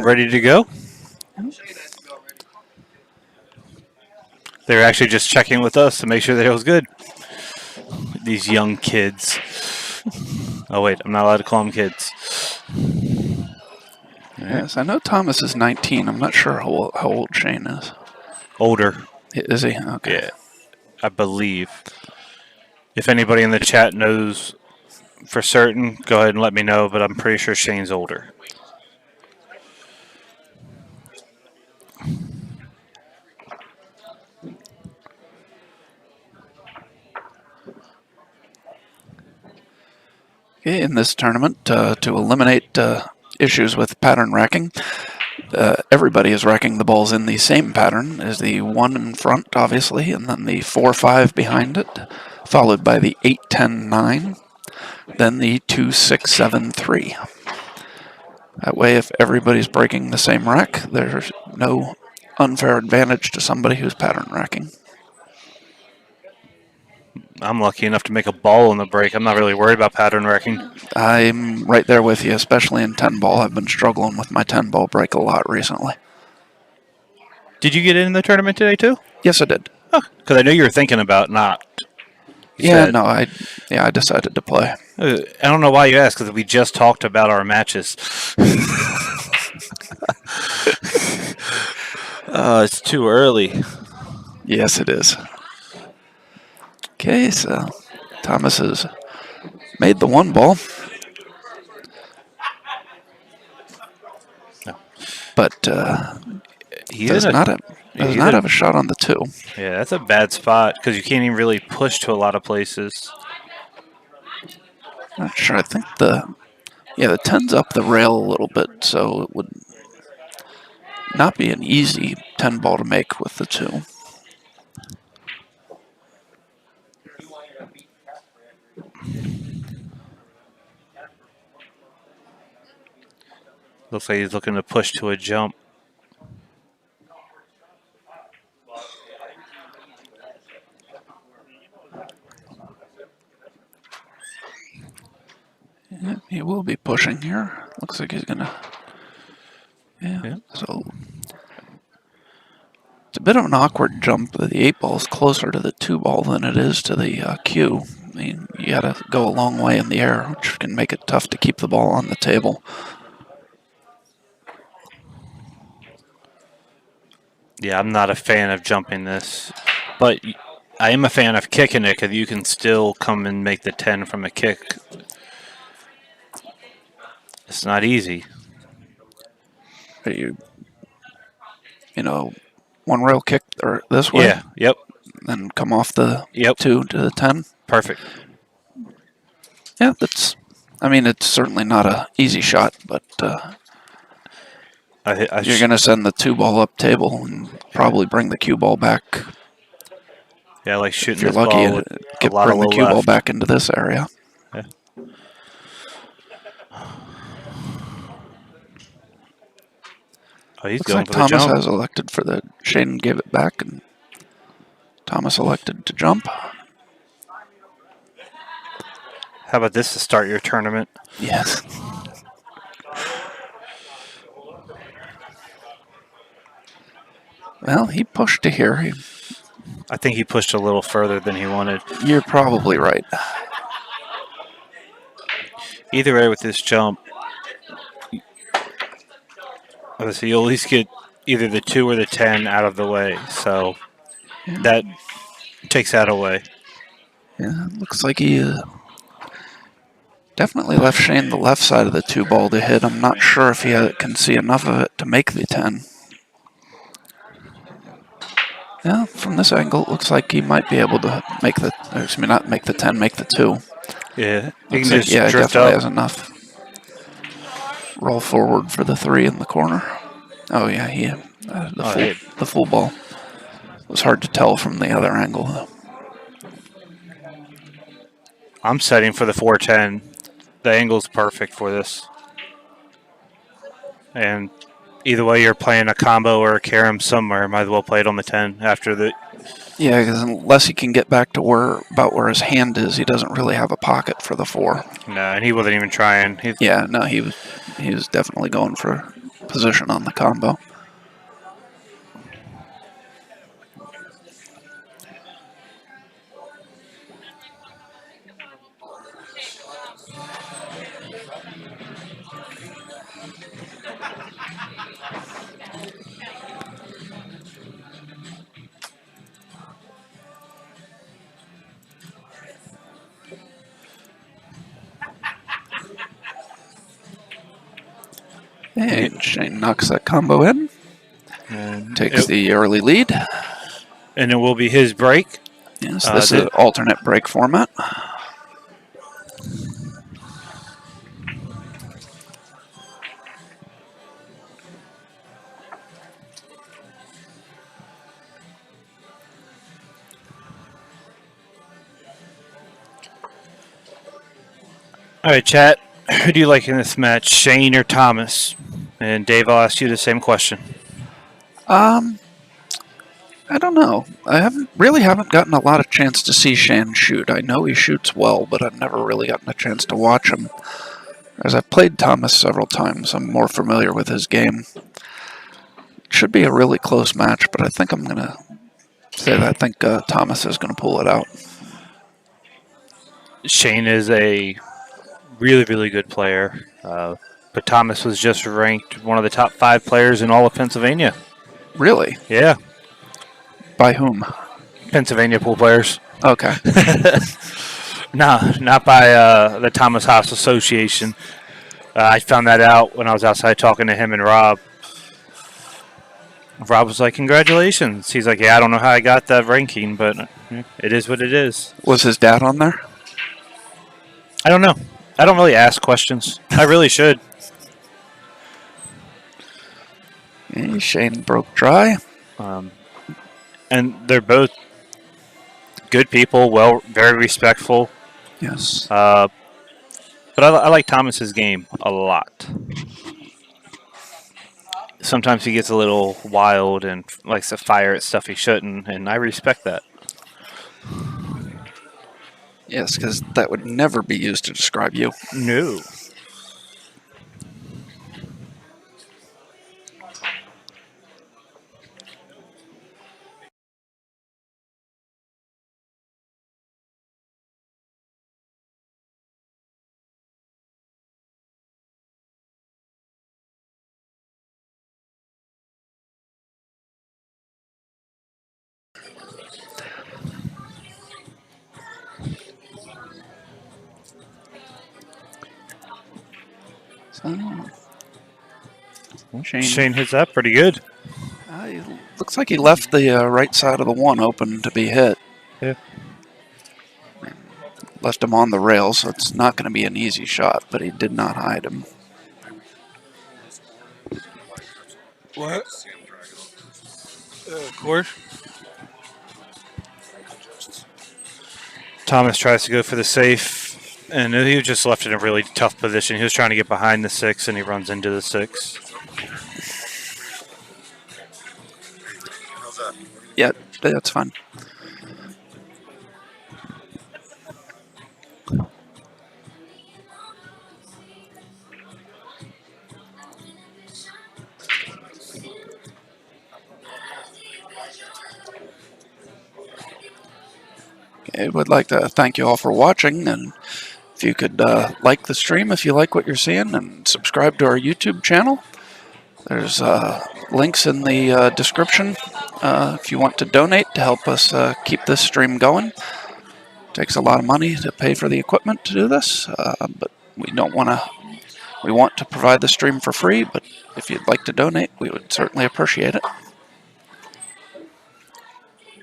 ready to go? They're actually just checking with us to make sure that it was good. These young kids. Oh, wait, I'm not allowed to call them kids. Yes, I know Thomas is 19. I'm not sure how old Shane is. Older. Is he? Okay. Yeah, I believe. If anybody in the chat knows for certain, go ahead and let me know, but I'm pretty sure Shane's older. Okay, in this tournament, to eliminate issues with pattern racking, everybody is racking the balls in the same pattern as the 1 in front, obviously, and then the 4-5 behind it, followed by the 8-10-9, then the 2-6-7-3. That way, if everybody's breaking the same rack, there's no unfair advantage to somebody who's pattern racking. I'm lucky enough to make a ball on the break. I'm not really worried about pattern wrecking. I'm right there with you, especially in 10-ball. I've been struggling with my 10-ball break a lot recently. Did you get in the tournament today, too? Yes, I did. Oh, because I know you were thinking about not. I decided to play. I don't know why you asked, because we just talked about our matches. It's too early. Yes, it is. Okay, so Thomas has made the 1 ball. But he does not have a shot on the 2. Yeah, that's a bad spot because you can't even really push to a lot of places. Not sure. I think the 10's up the rail a little bit, so it would not be an easy 10 ball to make with the 2. Looks like he's looking to push to a jump. Yeah, he will be pushing here. Looks like he's gonna. Yeah. So it's a bit of an awkward jump. The 8 ball is closer to the 2 ball than it is to the cue. I mean, you gotta go a long way in the air, which can make it tough to keep the ball on the table. Yeah, I'm not a fan of jumping this, but I am a fan of kicking it because you can still come and make the 10 from a kick. It's not easy. You know, 1 rail kick or this way? Yeah, yep. Then come off the 2 to the 10? Perfect. Yeah, it's certainly not an easy shot, but you're going to send the 2 ball up table and probably bring the cue ball back. Yeah, like shooting if you're this lucky, ball with a lot bring of the cue ball left. back into this area. Yeah. Oh, he's Looks going like for Thomas the jump. has elected for the Shane gave it back, and Thomas elected to jump. How about this to start your tournament? Yes. Well, he pushed to here. I think he pushed a little further than he wanted. You're probably right. Either way with this jump, obviously you'll at least get either the 2 or the 10 out of the way. So that takes that away. Yeah, looks like he definitely left Shane the left side of the 2 ball to hit. I'm not sure if he can see enough of it to make the 10. Yeah, from this angle, it looks like he might be able to make the, not make the 10, make the 2. Yeah, he definitely has enough. Roll forward for the 3 in the corner. Oh yeah, the full ball. It was hard to tell from the other angle though. I'm setting for the 410. The angle's perfect for this. And either way, you're playing a combo or a carom somewhere. Might as well play it on the 10 after the. Yeah, because unless he can get back to about where his hand is, he doesn't really have a pocket for the 4. No, and he wasn't even trying. He was definitely going for position on the combo. And Shane knocks that combo in, And takes the early lead. And it will be his break. Yes, this is an alternate break format. All right, chat. Who do you like in this match, Shane or Thomas? And Dave, I'll ask you the same question. I don't know. I haven't gotten a lot of chance to see Shane shoot. I know he shoots well, but I've never really gotten a chance to watch him. As I've played Thomas several times, I'm more familiar with his game. It should be a really close match, but I think I'm going to say that I think Thomas is going to pull it out. Shane is a really, really good player. But Thomas was just ranked one of the top 5 players in all of Pennsylvania. Really? Yeah. By whom? Pennsylvania pool players. Okay. No, not by the Thomas Haas Association. I found that out when I was outside talking to him and Rob. Rob was like, congratulations. He's like, yeah, I don't know how I got that ranking, but it is what it is. Was his dad on there? I don't know. I don't really ask questions. I really should. Okay, Shane broke dry. And they're both good people, very respectful. Yes. But I like Thomas's game a lot. Sometimes he gets a little wild and likes to fire at stuff he shouldn't, and I respect that. Yes, because that would never be used to describe you. No. Shane hits that pretty good. Looks like he left the right side of the one open to be hit. Yeah. Left him on the rail, so it's not going to be an easy shot, but he did not hide him. What? Of course. Thomas tries to go for the safe, and he just left in a really tough position. He was trying to get behind the 6, and he runs into the 6. Yeah, that's fine. I would like to thank you all for watching, and if you could like the stream if you like what you're seeing, and subscribe to our YouTube channel. There's links in the description if you want to donate to help us keep this stream going. It takes a lot of money to pay for the equipment to do this, but we want to provide the stream for free, but if you'd like to donate, we would certainly appreciate it.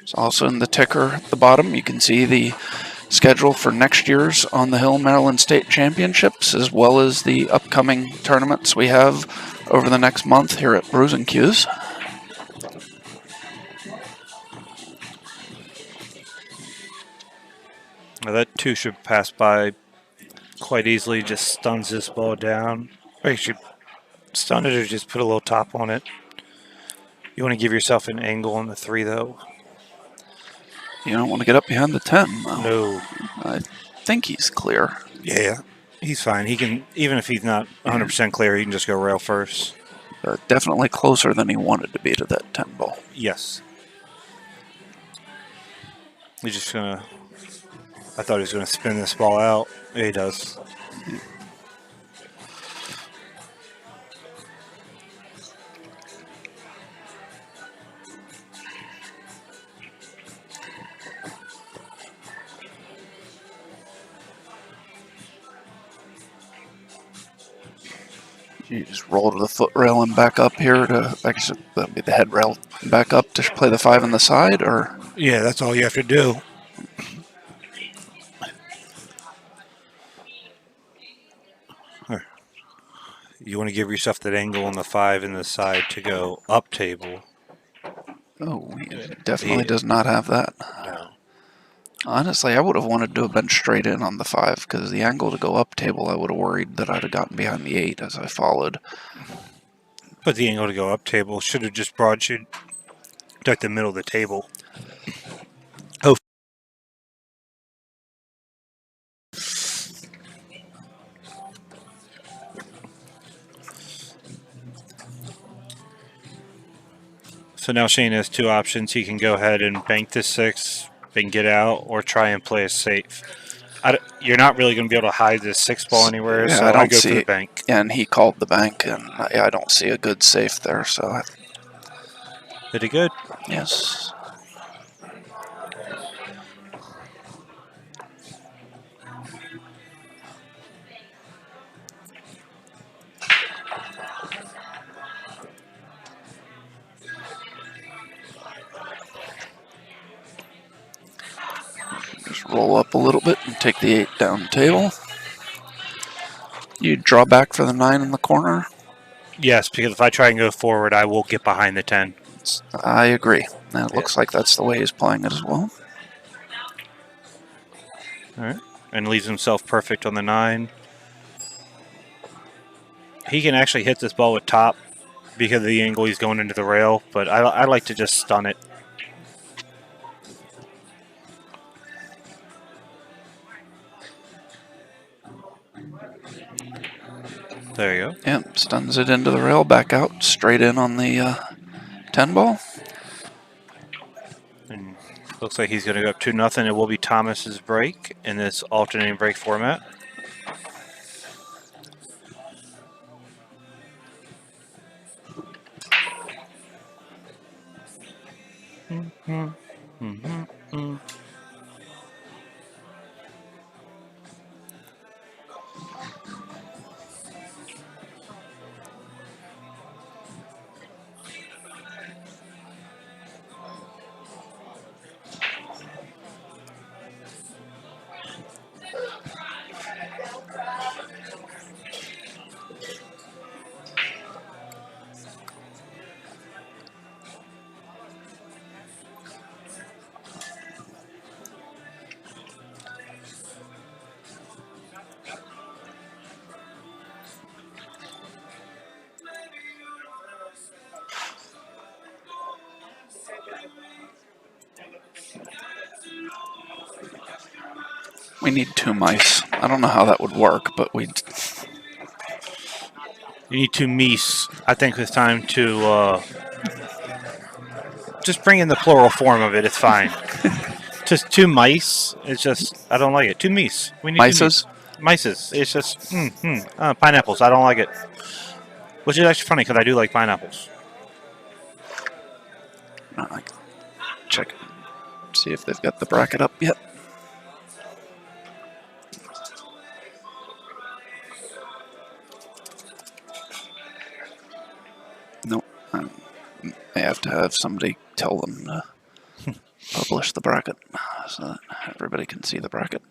It's also in the ticker at the bottom. You can see the schedule for next year's On the Hill Maryland State Championships, as well as the upcoming tournaments we have over the next month here at Brews and Q's. Now that 2 should pass by quite easily. Just stuns this ball down. Or you should stun it or just put a little top on it. You want to give yourself an angle on the 3, though. You don't want to get up behind the 10, though. No. I think he's clear. Yeah, he's fine. He can, even if he's not 100% clear, he can just go rail first. Definitely closer than he wanted to be to that 10 ball. Yes. He's just gonna. I thought he was gonna spin this ball out. Yeah, he does. You just roll to the foot rail and back up here to, actually, that'd be the head rail, back up to play the 5 on the side, or? Yeah, that's all you have to do. You want to give yourself that angle on the 5 and the side to go up table. Oh, he definitely does not have that. No. Honestly, I would have wanted to have been straight in on the 5, because the angle to go up table, I would have worried that I'd have gotten behind the 8 as I followed. But the angle to go up table should have just brought you to the middle of the table. Oh. So now Shane has two options. He can go ahead and bank this 6 and get out, or try and play a safe. You're not really going to be able to hide this 6 ball anywhere, Yeah, so I go for the bank. And he called the bank, and I don't see a good safe there, so. Did it good? Yes. Just roll up a little bit and take the 8 down the table. You draw back for the 9 in the corner? Yes, because if I try and go forward, I will get behind the 10. I agree. And it looks like that's the way he's playing it as well. All right. And leaves himself perfect on the 9. He can actually hit this ball with top because of the angle he's going into the rail, but I like to just stun it. There you go. Yep, stuns it into the rail, back out, straight in on the 10 ball. And looks like he's going to go up 2-0. It will be Thomas's break in this alternating break format. We need 2 mice. I don't know how that would work, but we. You need 2 meese. I think it's time to just bring in the plural form of it. It's fine. Just 2 mice. It's just, I don't like it. 2 meese. We need Mices? Mices. It's just, pineapples. I don't like it. Which is actually funny because I do like pineapples. Check. See if they've got the bracket up yet. Nope. They have to have somebody tell them to publish the bracket so that everybody can see the bracket.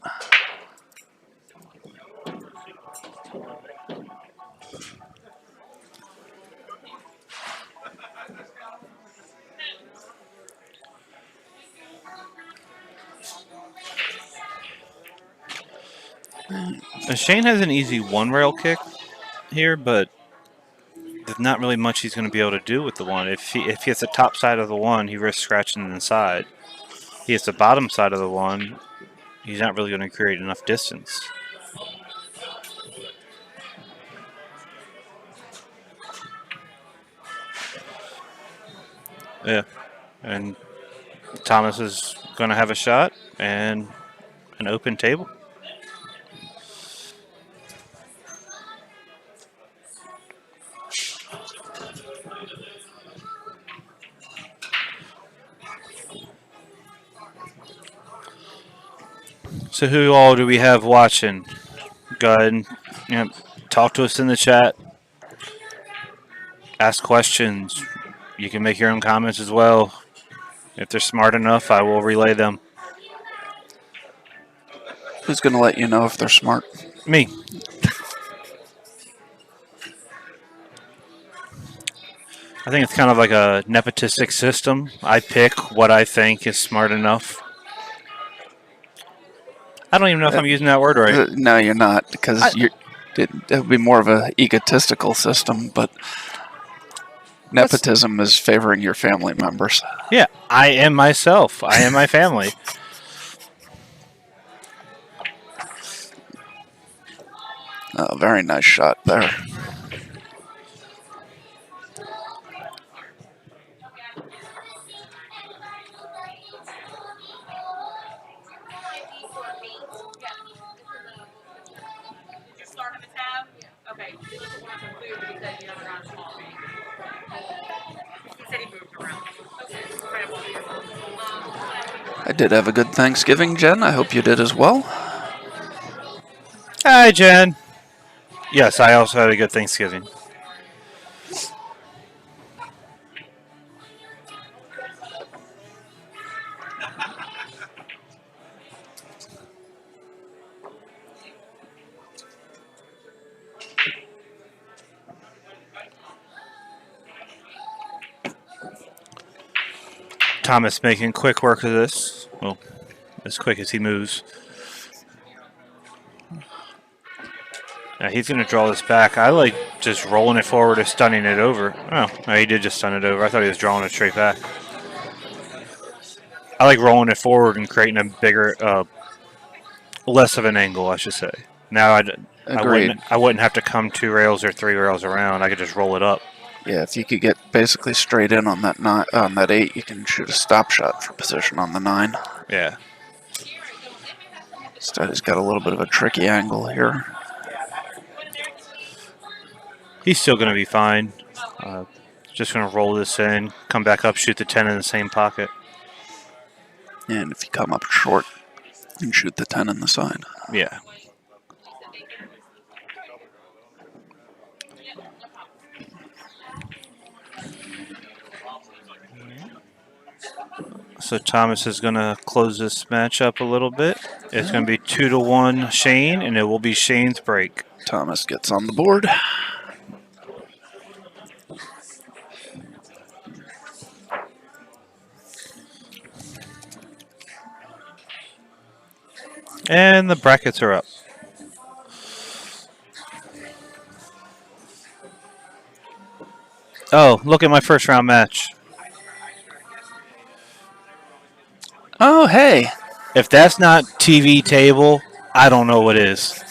And Shane has an easy 1-rail kick here, but there's not really much he's going to be able to do with the 1. If he hits the top side of the 1, he risks scratching the inside. If he hits the bottom side of the 1, he's not really going to create enough distance. Yeah. And Thomas is going to have a shot and an open table. So who all do we have watching? Go ahead and talk to us in the chat. Ask questions. You can make your own comments as well. If they're smart enough, I will relay them. Who's going to let you know if they're smart? Me. I think it's kind of like a nepotistic system. I pick what I think is smart enough. I don't even know if I'm using that word right. No, you're not, because it would be more of an egotistical system, but nepotism is favoring your family members. Yeah, I am myself. I am my family. Oh, very nice shot there. I did have a good Thanksgiving, Jen. I hope you did as well. Hi, Jen. Yes, I also had a good Thanksgiving. Thomas making quick work of this. Well, as quick as he moves. Now he's going to draw this back. I like just rolling it forward or stunning it over. Oh, no, he did just stun it over. I thought he was drawing it straight back. I like rolling it forward and creating a bigger, less of an angle, I should say. Now I wouldn't have to come 2 rails or 3 rails around. I could just roll it up. Yeah, if you could get basically straight in on that on that 8, you can shoot a stop shot for position on the 9. Yeah. Instead, he's got a little bit of a tricky angle here. He's still going to be fine. Just going to roll this in, come back up, shoot the 10 in the same pocket. And if you come up short, you can shoot the 10 in the side. Yeah. So Thomas is going to close this match up a little bit. It's going to be 2-1 Shane, and it will be Shane's break. Thomas gets on the board. And the brackets are up. Oh, look at my first round match. Oh, hey. If that's not TV table, I don't know what is.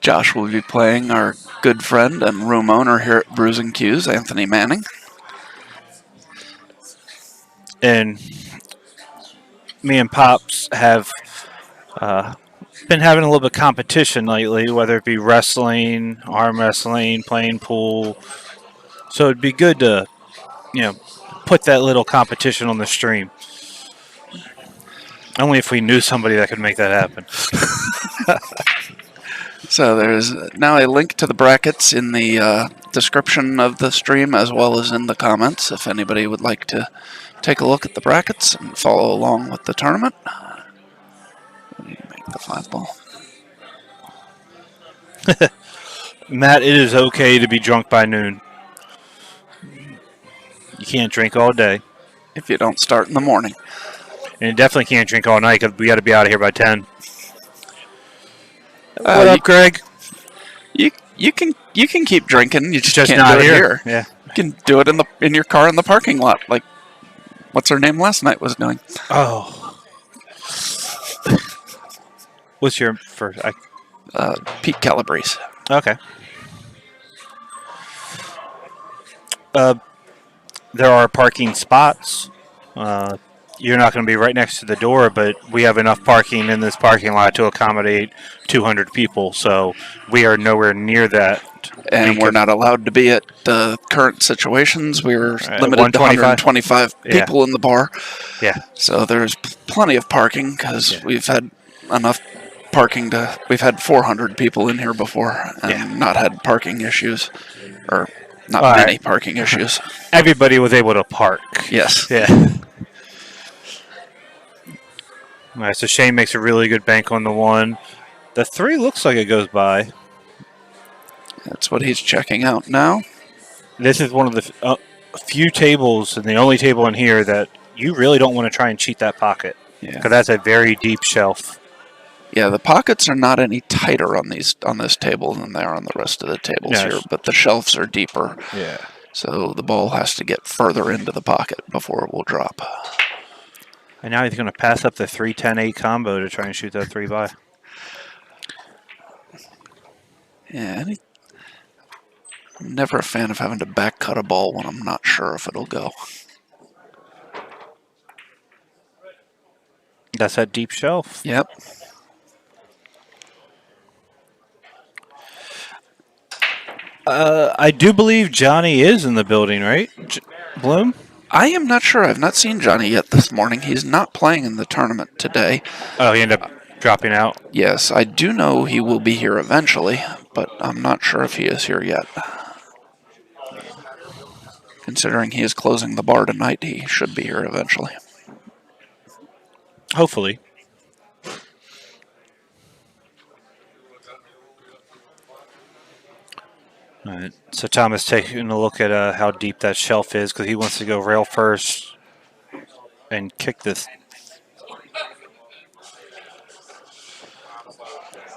Josh will be playing our good friend and room owner here at Bruising Cues, Anthony Manning. And me and Pops have been having a little bit of competition lately, whether it be wrestling, arm wrestling, playing pool. So it'd be good to, put that little competition on the stream. Only if we knew somebody that could make that happen. So there's now a link to the brackets in the description of the stream as well as in the comments if anybody would like to take a look at the brackets and follow along with the tournament. Make the 5 ball. Matt, it is okay to be drunk by noon. You can't drink all day. If you don't start in the morning. And you definitely can't drink all night because we got to be out of here by 10. What up, Greg? You can keep drinking. You just can't not do it here. here. Yeah. You can do it in your car in the parking lot, like what's her name last night was doing. Oh. What's your first? Pete Calabrese. Okay. There are parking spots. Uh, you're not going to be right next to the door, but we have enough parking in this parking lot to accommodate 200 people. So we are nowhere near that. And we're not allowed to be at current situations. We're limited to 125. 125 Yeah, people in the bar. yeah, So there's plenty of parking because yeah, we've had enough parking to. We've had 400 people in here before and yeah. not had parking issues, or not All many right. parking issues. Everybody was able to park. Yes. Yeah. All right. So Shane makes a really good bank on the 1. The 3 looks like it goes by. That's what he's checking out now. This is one of the few tables, and the only table in here that you really don't want to try and cheat that pocket. Yeah. Because that's a very deep shelf. Yeah, the pockets are not any tighter on this table than they are on the rest of the tables Yeah. here, but the shelves are deeper. Yeah. So the ball has to get further into the pocket before it will drop. And now he's going to pass up the 3-10-8 combo to try and shoot that 3 by. Yeah, I'm never a fan of having to back cut a ball when I'm not sure if it'll go. That's that deep shelf. Yep. I do believe Johnny is in the building, right? Bloom? I am not sure. I've not seen Johnny yet this morning. He's not playing in the tournament today. Oh, he ended up dropping out. Yes, I do know he will be here eventually, but I'm not sure if he is here yet. Considering he is closing the bar tonight, he should be here eventually. Hopefully. All right. So Thomas taking a look at how deep that shelf is because he wants to go rail first and kick this.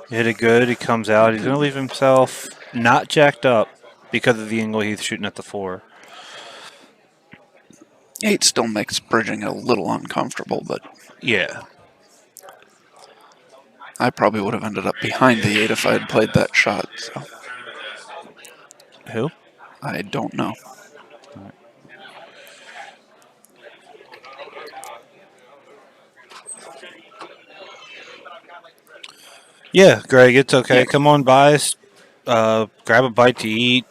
Hit it good. He comes out. He's going to leave himself not jacked up because of the angle he's shooting at the 4. 8 still makes bridging a little uncomfortable, but yeah, I probably would have ended up behind the 8 if I had played that shot. So. Who? I don't know. Yeah, Greg, it's okay. Yeah. Come on by. Grab a bite to eat.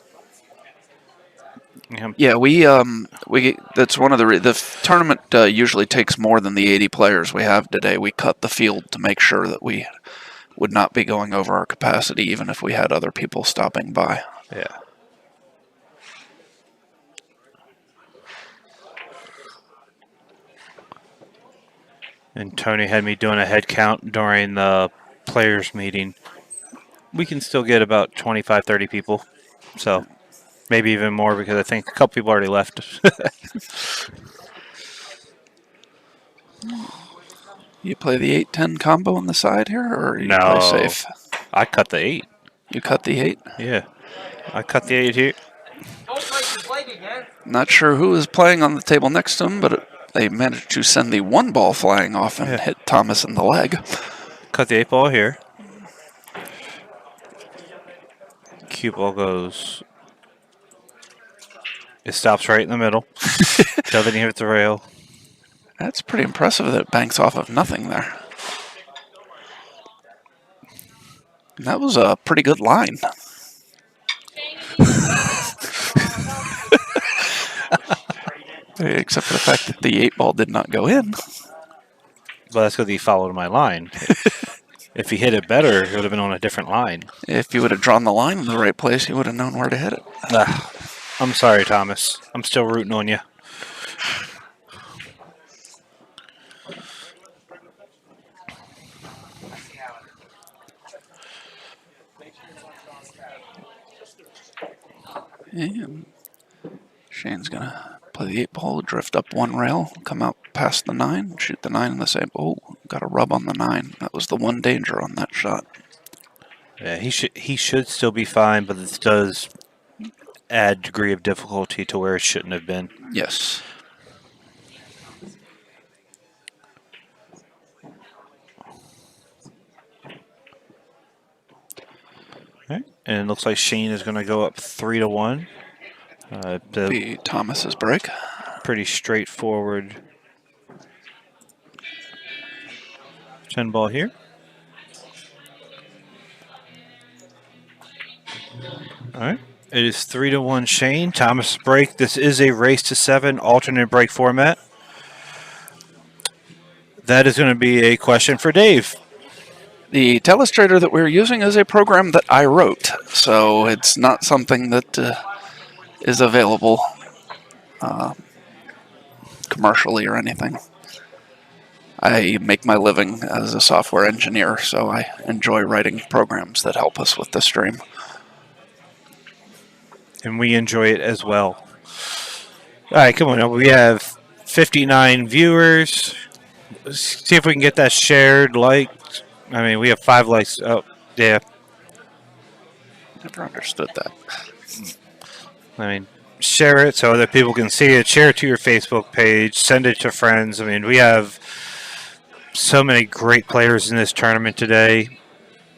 Yeah, we that's one of the tournament usually takes more than the 80 players we have today. We cut the field to make sure that we would not be going over our capacity, even if we had other people stopping by. Yeah. And Tony had me doing a head count during the players meeting. We can still get about 25, 30 people. So maybe even more because I think a couple people already left. You play the 8-10 combo on the side here, or you play safe? I cut the 8. You cut the 8? Yeah. I cut the 8 here. Not sure who is playing on the table next to him, but they managed to send the 1 ball flying off and hit Thomas in the leg. Cut the 8 ball here. Cue ball goes. It stops right in the middle. Doesn't even hit the rail. That's pretty impressive that it banks off of nothing there. That was a pretty good line. Except for the fact that the 8 ball did not go in. Well, that's because he followed my line. If he hit it better, it would have been on a different line. If you would have drawn the line in the right place, you would have known where to hit it. I'm sorry, Thomas. I'm still rooting on you. And Shane's going to play the 8 ball, drift up 1 rail, come out past the 9, shoot the 9 in the same. Oh, got a rub on the 9. That was the one danger on that shot. Yeah, he should still be fine, but this does add degree of difficulty to where it shouldn't have been. Yes. Okay. And it looks like Shane is going to go up 3-1. Be Thomas's break. Pretty straightforward 10 ball here. All right. It is 3-1 Shane. Thomas break. This is a race to 7 alternate break format. That is going to be a question for Dave. The telestrator that we're using is a program that I wrote, so it's not something that is available commercially or anything. I make my living as a software engineer, so I enjoy writing programs that help us with the stream. And we enjoy it as well. All right, come on. We have 59 viewers. Let's see if we can get that shared, liked. I mean, we have 5 likes. Oh, yeah. Never understood that. I mean, share it so other people can see it. Share it to your Facebook page. Send it to friends. I mean, we have so many great players in this tournament today.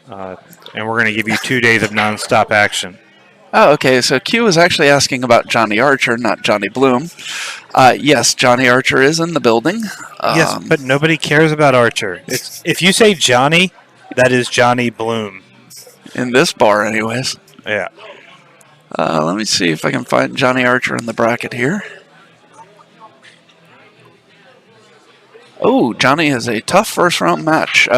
And we're going to give you 2 days of nonstop action. Oh, okay, so Q is actually asking about Johnny Archer, not Johnny Bloom. Yes, Johnny Archer is in the building. Yes, but nobody cares about Archer. If you say Johnny, that is Johnny Bloom. In this bar, anyways. Yeah. Let me see if I can find Johnny Archer in the bracket here. Oh, Johnny has a tough first-round match.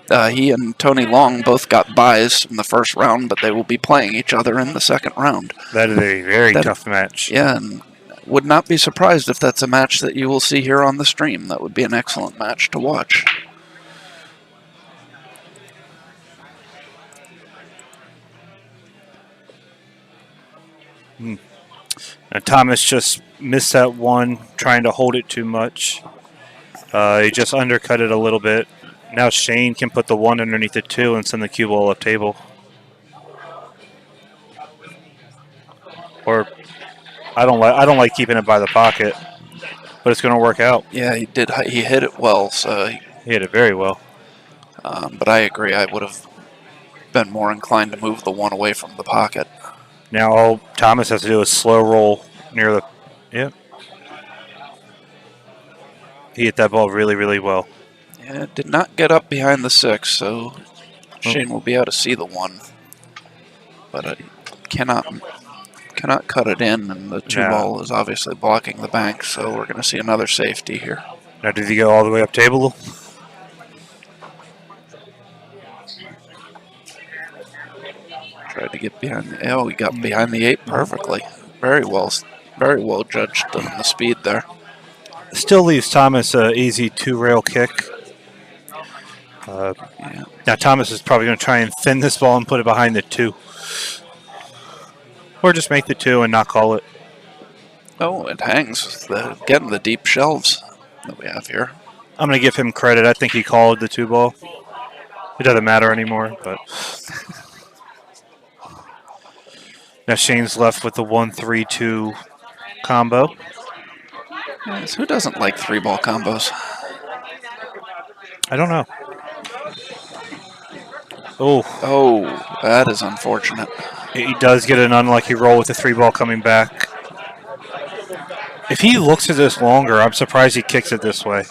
He and Tony Long both got byes from the first round, but they will be playing each other in the second round. That is a very tough match. Yeah, and would not be surprised if that's a match that you will see here on the stream. That would be an excellent match to watch. Now, Thomas just missed that one, trying to hold it too much. He just undercut it a little bit. Now Shane can put the 1 underneath the 2 and send the cue ball up table. Or I don't like keeping it by the pocket, but it's going to work out. Yeah, he did. He hit it well, so he hit it very well. But I agree. I would have been more inclined to move the 1 away from the pocket. Now all Thomas has to do is slow roll near the. Yeah. He hit that ball really, really well. Yeah, it did not get up behind the 6, so Shane will be able to see the 1. But it cannot cut it in, and the 2 ball is obviously blocking the bank, so we're going to see another safety here. Now, did he go all the way up table? Tried to get behind the... Oh, he got behind the 8 perfectly. Very well judged on the speed there. Still leaves Thomas an easy 2-rail kick. Yeah. Now Thomas is probably going to try and thin this ball and put it behind the 2. Or just make the 2 and not call it. Oh, it hangs. Again, the deep shelves that we have here. I'm going to give him credit. I think he called the 2 ball. It doesn't matter anymore, but... Now Shane's left with the 1-3-2 combo. Yes, who doesn't like 3-ball combos? I don't know. Oh, that is unfortunate. He does get an unlucky roll with the 3-ball coming back. If he looks at this longer, I'm surprised he kicks it this way.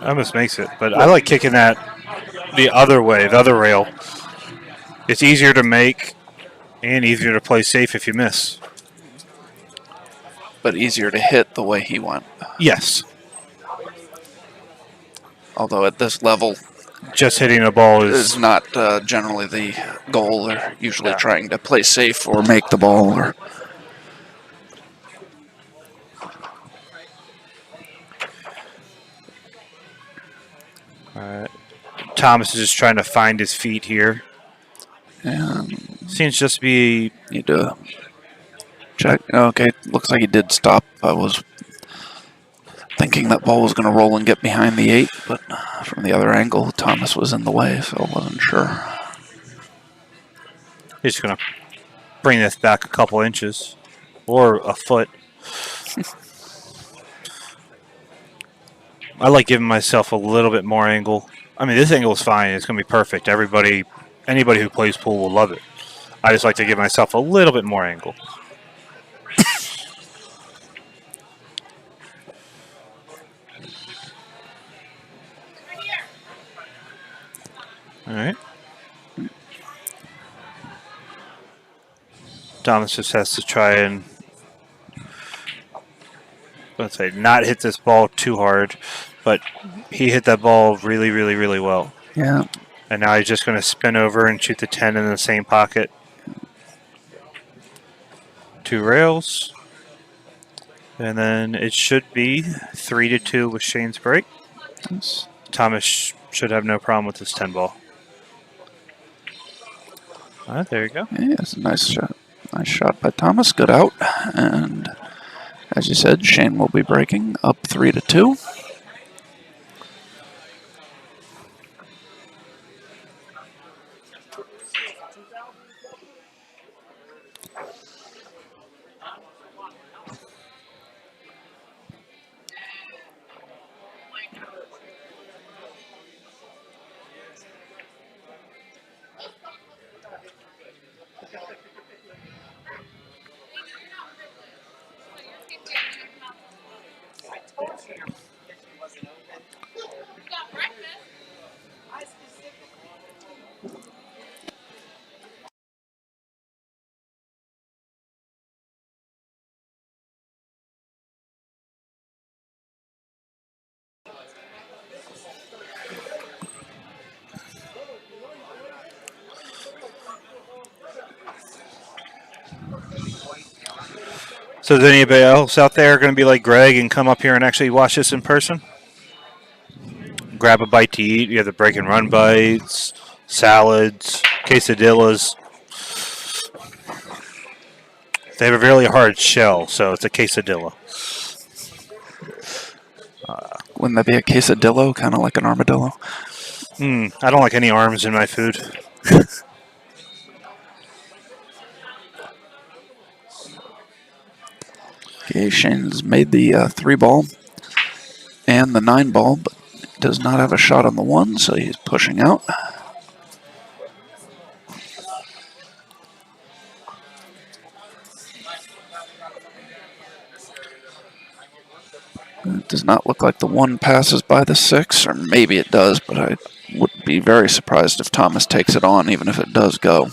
Almost makes it, but I like kicking that the other way, the other rail. It's easier to make and easier to play safe if you miss. But easier to hit the way he went. Yes. Although at this level, just hitting a ball is not generally the goal. They're usually trying to play safe or make the ball. Thomas is just trying to find his feet here. Seems just to be... Need to check. Okay, looks like he did stop. I was thinking that ball was going to roll and get behind the 8, but from the other angle, Thomas was in the way, so I wasn't sure. He's just going to bring this back a couple inches or a foot. I like giving myself a little bit more angle. I mean, this angle is fine. It's going to be perfect. Anybody who plays pool will love it. I just like to give myself a little bit more angle. All right. Thomas just has to try and, let's say, not hit this ball too hard, but he hit that ball really, really, really well. Yeah. And now he's just going to spin over and shoot the 10 in the same pocket. 2 rails. And then it should be 3-2 with Shane's break. Nice. Thomas should have no problem with this 10 ball. All right, there you go. Yeah, it's a nice shot. Nice shot by Thomas. Good out. And as you said, Shane will be breaking up 3-2. So is anybody else out there going to be like Greg and come up here and actually watch this in person? Grab a bite to eat. You have the break and run bites, salads, quesadillas. They have a really hard shell, so it's a quesadilla. Wouldn't that be a quesadillo, kind of like an armadillo? I don't like any arms in my food. Okay, Shane's made the 3 ball and the 9 ball, but does not have a shot on the 1, so he's pushing out. It does not look like the 1 passes by the 6, or maybe it does, but I would be very surprised if Thomas takes it on, even if it does go.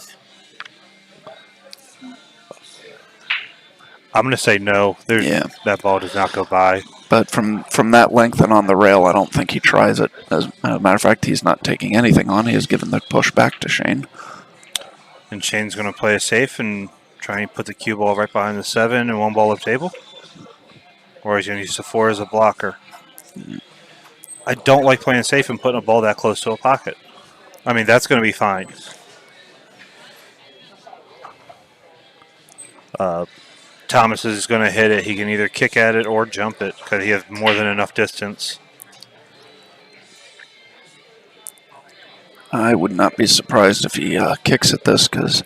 I'm going to say no. Yeah. That ball does not go by. But from that length and on the rail, I don't think he tries it. As a matter of fact, he's not taking anything on. He has given the push back to Shane. And Shane's going to play it safe and try and put the cue ball right behind the 7 and 1 ball up table. Or he's going to use the 4 as a blocker. I don't like playing safe and putting a ball that close to a pocket. I mean, that's going to be fine. Thomas is going to hit it. He can either kick at it or jump it because he has more than enough distance. I would not be surprised if he kicks at this, because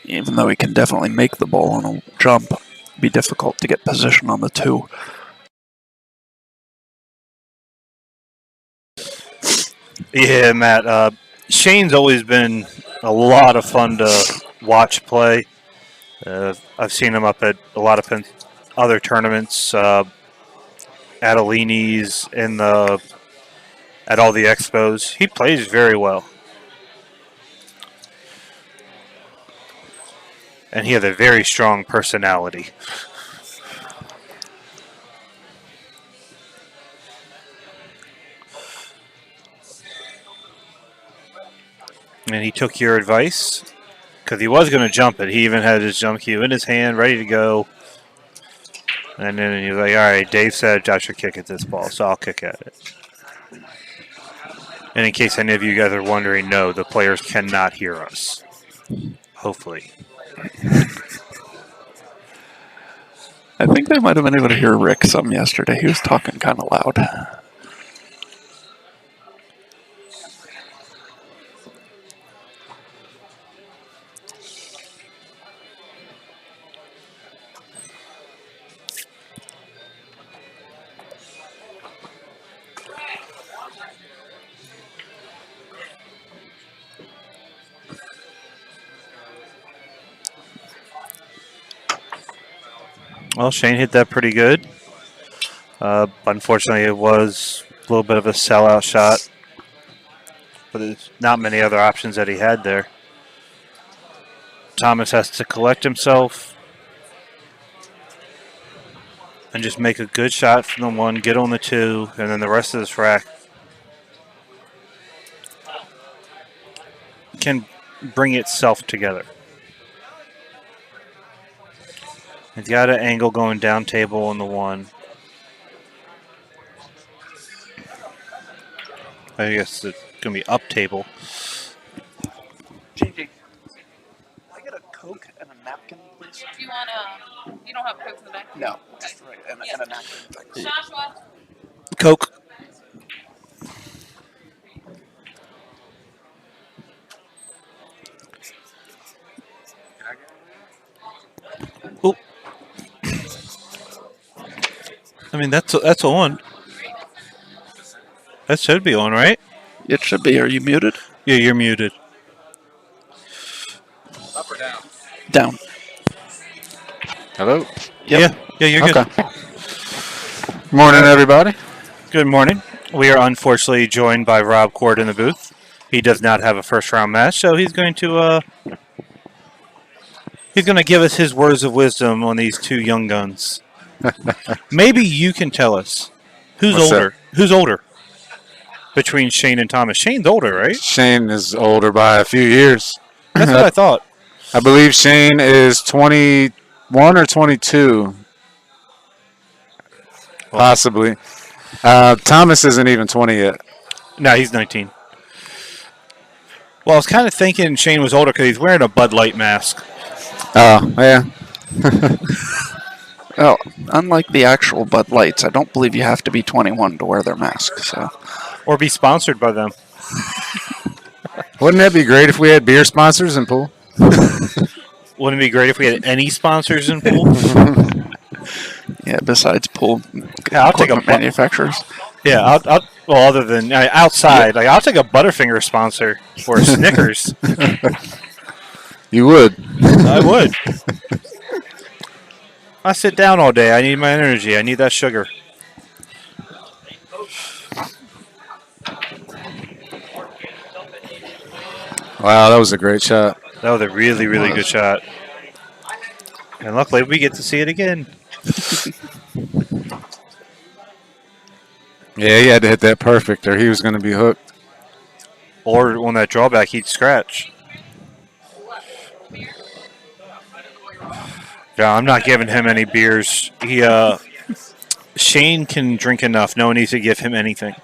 even though he can definitely make the ball on a jump, it'd be difficult to get position on the 2. Yeah, Matt. Shane's always been a lot of fun to watch play. I've seen him up at a lot of other tournaments, Adelini's, at all the expos. He plays very well. And he has a very strong personality. And he took your advice because he was going to jump it. He even had his jump cue in his hand, ready to go. And then he was like, all right, Dave said I should kick at this ball, so I'll kick at it. And in case any of you guys are wondering, no, the players cannot hear us. Hopefully. I think they might have been able to hear Rick some yesterday. He was talking kind of loud. Well, Shane hit that pretty good. Unfortunately, it was a little bit of a sellout shot, but there's not many other options that he had there. Thomas has to collect himself and just make a good shot from the 1, get on the 2, and then the rest of this rack can bring itself together. He's got an angle going down table on the 1. I guess it's going to be up table. JJ, can I get a Coke and a napkin, please? Do you want you don't have Coke in the back? No, just right, and a napkin. Thanks. Joshua? Coke. Oh. I mean, that's on. That should be on, right? It should be. Are you muted? Yeah, you're muted. Up or down? Down. Hello? Yep. Yeah, you're good. Okay. Morning, everybody. Good morning. We are unfortunately joined by Rob Cord in the booth. He does not have a first-round match, so he's going to give us his words of wisdom on these two young guns. Maybe you can tell us who's What's older. that? Who's older between Shane and Thomas? Shane's older, right? Shane is older by a few years. That's what I thought. I believe Shane is 21 or 22. Possibly. Thomas isn't even 20 yet. No, he's 19. Well, I was kind of thinking Shane was older because he's wearing a Bud Light mask. Oh, yeah. Oh, unlike the actual Bud Lights, I don't believe you have to be 21 to wear their mask. So, Or be sponsored by them. Wouldn't that be great if we had beer sponsors in pool? Wouldn't it be great if we had any sponsors in pool? yeah, besides pool Yeah, I'll take a equipment manufacturers. Yeah, well, other than outside, like I'll take a Butterfinger sponsor or a Snickers. You would. I would. I sit down all day. I need my energy. I need that sugar. Wow, that was a great shot. That was a really, really good shot. And luckily, we get to see it again. Yeah, he had to hit that perfect or he was going to be hooked. Or on that drawback, he'd scratch. Yeah, I'm not giving him any beers. Shane can drink enough. No one needs to give him anything.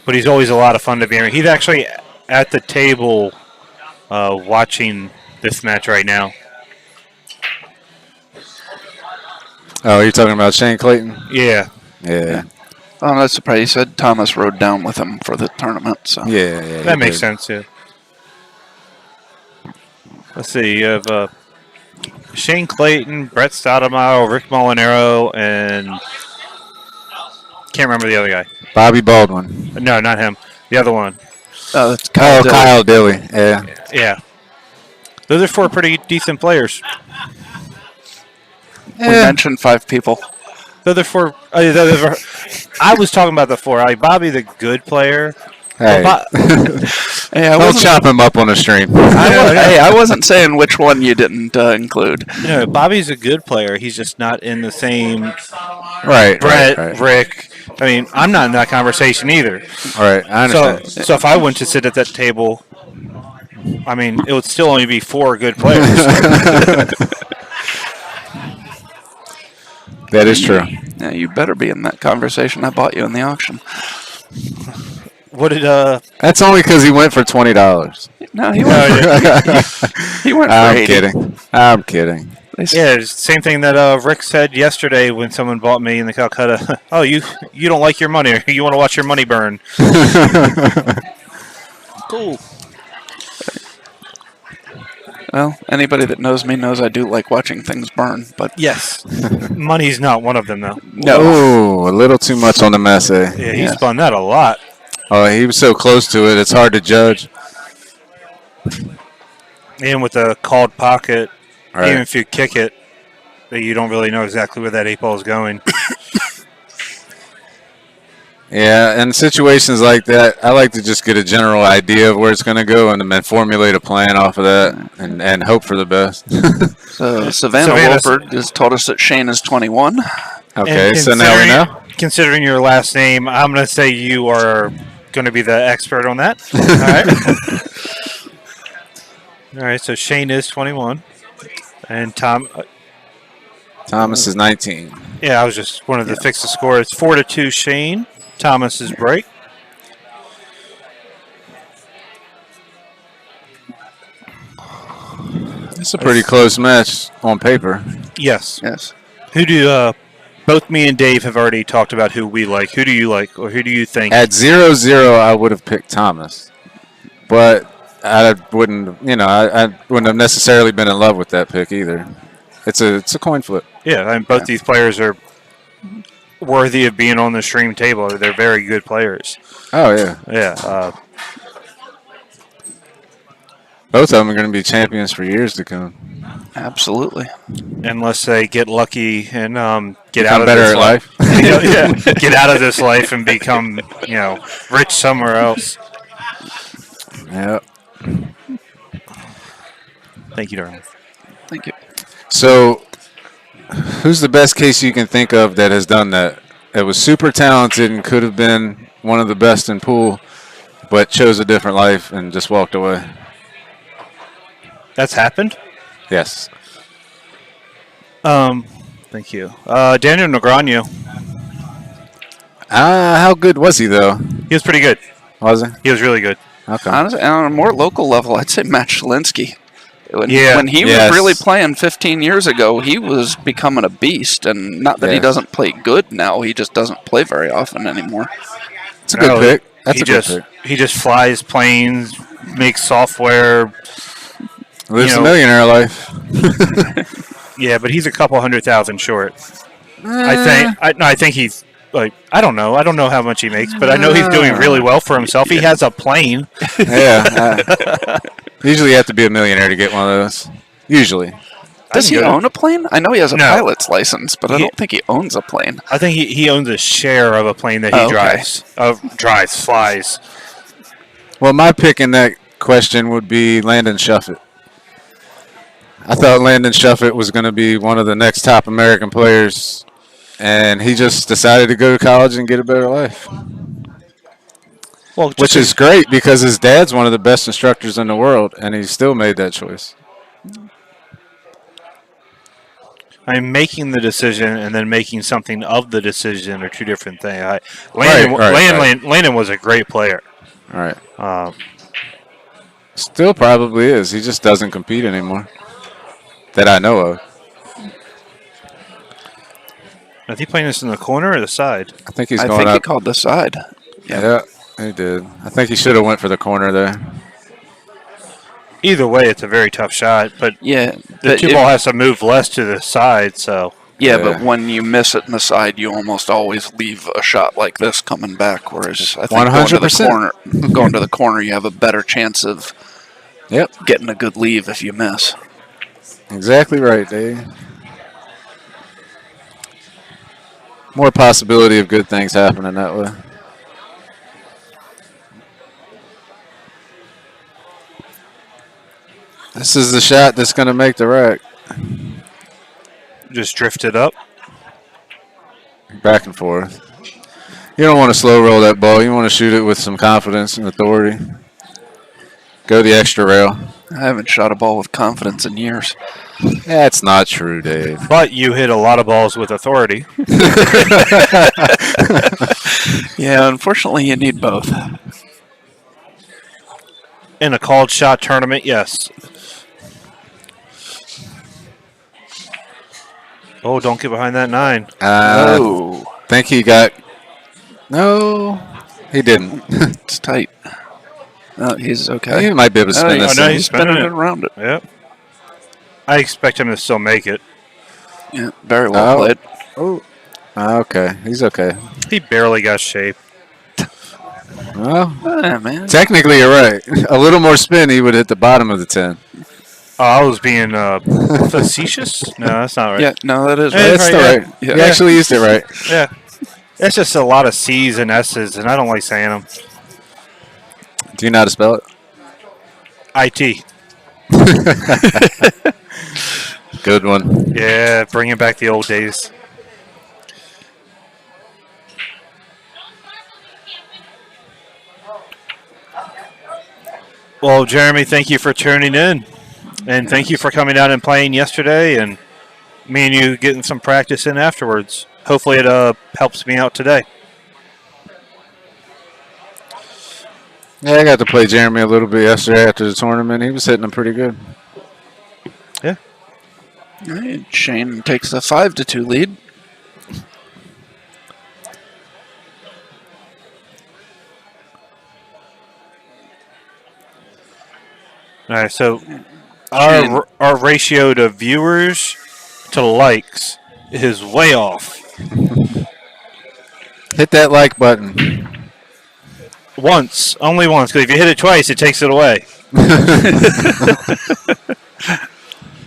But he's always a lot of fun to be around. He's actually at the table watching this match right now. Oh, you're talking about Shane Clayton? Yeah. Yeah. I'm not surprised. He said Thomas rode down with him for the tournament. So Yeah. That makes sense, yeah. Let's see. You have Shane Clayton, Brett Stoudemire, Rick Molinaro, and can't remember the other guy. Bobby Baldwin. No, not him. The other one. that's Kyle Dilly. Yeah. Yeah. Those are four pretty decent players. We mentioned 5 people. Those are four. I was talking about the four. Like Bobby, the good player. Hey, Hey, I don't wasn't, chop him up on the stream. I wasn't saying which one you didn't include. No, Bobby's a good player. He's just not in the same. Right. Brett, Right. Rick. I mean, I'm not in that conversation either. All right. I understand. So if I went to sit at that table, I mean, it would still only be 4 good players. That is true. Yeah, you better be in that conversation. I bought you in the auction. What did That's only because he went for $20. No, he went. He went for I'm 80. kidding. I'm kidding. Yeah, it's the same thing that Rick said yesterday when someone bought me in the Calcutta. Oh, you don't like your money. You want to watch your money burn. Cool. Well, anybody that knows me knows I do like watching things burn. But Yes. Money's not one of them, though. no, Ooh, a little too much on the mess, eh? Yeah, he Yeah. spun that a lot. Oh, he was so close to it, it's hard to judge. And with the called pocket, Right. Even if you kick it, you don't really know exactly where that 8 ball is going. Yeah, in situations like that, I like to just get a general idea of where it's going to go and then formulate a plan off of that and hope for the best. So Savannah Wolford just told us that Shane is 21. Okay, And so now we know. Considering your last name, I'm going to say you are going to be the expert on that. All right. All right, so Shane is 21. And Thomas is 19. Yeah, I was just wanted to fix the score. It's 4-2 Shane. Thomas's break. It's a pretty close match on paper. Yes. Yes. Who do both me and Dave have already talked about who we like. Who do you like, or who do you think? At 0-0, I would have picked Thomas, but I wouldn't. I wouldn't have necessarily been in love with that pick either. It's a coin flip. Yeah, and both these players are worthy of being on the stream table. They're very good players. Oh yeah. Yeah. Both of them are going to be champions for years to come. Absolutely. Unless they get lucky and get Become out of better this at life. life. Yeah, get out of this life and become rich somewhere else. Yeah. Thank you, darling. Thank you. So, who's the best case you can think of that has done that? That was super talented and could have been one of the best in pool, but chose a different life and just walked away. That's happened? Yes. Thank you. Daniel Negreanu. How good was he though? He was pretty good. Was he? He was really good. Okay. Honestly, on a more local level, I'd say Matt Shalinsky. When he Yes. was really playing 15 years ago, he was becoming a beast. And not that he Yes. doesn't play good now, he just doesn't play very often anymore. It's a good pick. That's a good pick. He just flies planes, makes software. Lives a millionaire life. Yeah, but he's a couple 100,000 short. I think he's like, I don't know how much he makes, but I know he's doing really well for himself. He has a plane. Yeah. Usually you have to be a millionaire to get one of those. Usually. Does he own a plane? I know he has a No. pilot's license, but I don't think he owns a plane. I think he owns a share of a plane that he Okay. flies. Well, my pick in that question would be Landon Shuffett. I thought Landon Shuffett was going to be one of the next top American players, and he just decided to go to college and get a better life. Well, Which is great because his dad's one of the best instructors in the world, and he still made that choice. I'm making the decision and then making something of the decision are two different things. Right. Landon was a great player. All right. Still probably is. He just doesn't compete anymore that I know of. Is he playing this in the corner or the side? I think he's I going think he up. called the side. Yeah, he did. I think he should have went for the corner there. Either way, it's a very tough shot, but Yeah. the but two ball has to move less to the side, so. Yeah, Yeah. but when you miss it in the side, you almost always leave a shot like this coming back. Whereas I think 100%. going to the corner, you have a better chance of Yep. getting a good leave if you miss. Exactly right, Dave. More possibility of good things happening that way. This is the shot that's going to make the rack. Just drift it up. Back and forth. You don't want to slow roll that ball. You want to shoot it with some confidence and authority. Go the extra rail. I haven't shot a ball with confidence in years. That's not true, Dave. But you hit a lot of balls with authority. Yeah, unfortunately, you need both. In a called shot tournament, yes. Oh, don't get behind that 9. Oh, Think he got... No, he didn't. it's tight. No, he's okay. He might be able to spin this no, thing. he's spinning spinning it it. around it. Yep. I expect him to still make it. Yeah, very well Oh. played. Oh, okay. He's okay. He barely got shape. Well, Yeah, man. technically, you're right. A little more spin, he would hit the bottom of the 10. Oh, I was being facetious. No, that's not right. Yeah, no, that is Hey, right. That's right, still yeah. right. Yeah. You actually used it right. Yeah, it's just a lot of C's and S's, and I don't like saying them. Do you know how to spell it? IT. Good one. Yeah, bringing back the old days. Well, Jeremy, thank you for tuning in, and thank you for coming out and playing yesterday, and me and you getting some practice in afterwards. Hopefully, it helps me out today. Yeah, I got to play Jeremy a little bit yesterday after the tournament. He was hitting them pretty good. Yeah. All right, Shane takes a 5-2 lead. All right, so Shane. our ratio to viewers to likes is way off. Hit that like button. Once, only once, because if you hit it twice, it takes it away.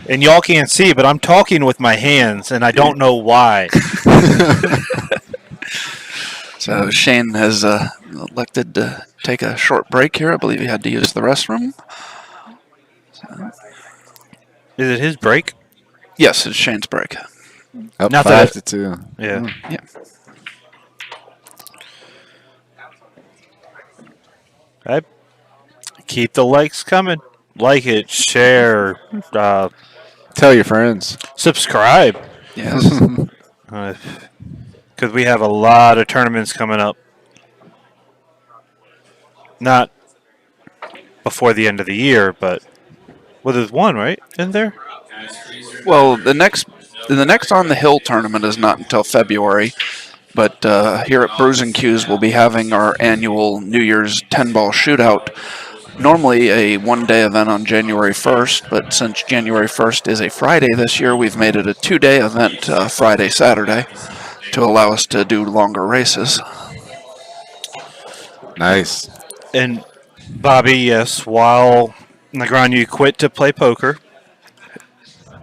And y'all can't see, but I'm talking with my hands, and I don't know why. So Shane has elected to take a short break here. I believe he had to use the restroom. Is it his break? Yes, it's Shane's break. Up Not 5-2. Yeah. Yeah. I keep the likes coming. Like it, share, Tell your friends. subscribe. Yes. Because we have a lot of tournaments coming up. Not before the end of the year, but there's one, right, in there? Well, the next on the Hill tournament is not until February, but here at Brews and Q's we'll be having our annual New Year's 10-ball shootout. Normally a one-day event on January 1st, but since January 1st is a Friday this year, we've made it a two-day event, Friday, Saturday, to allow us to do longer races. Nice. And Bobby, yes, while Negreanu quit to play poker,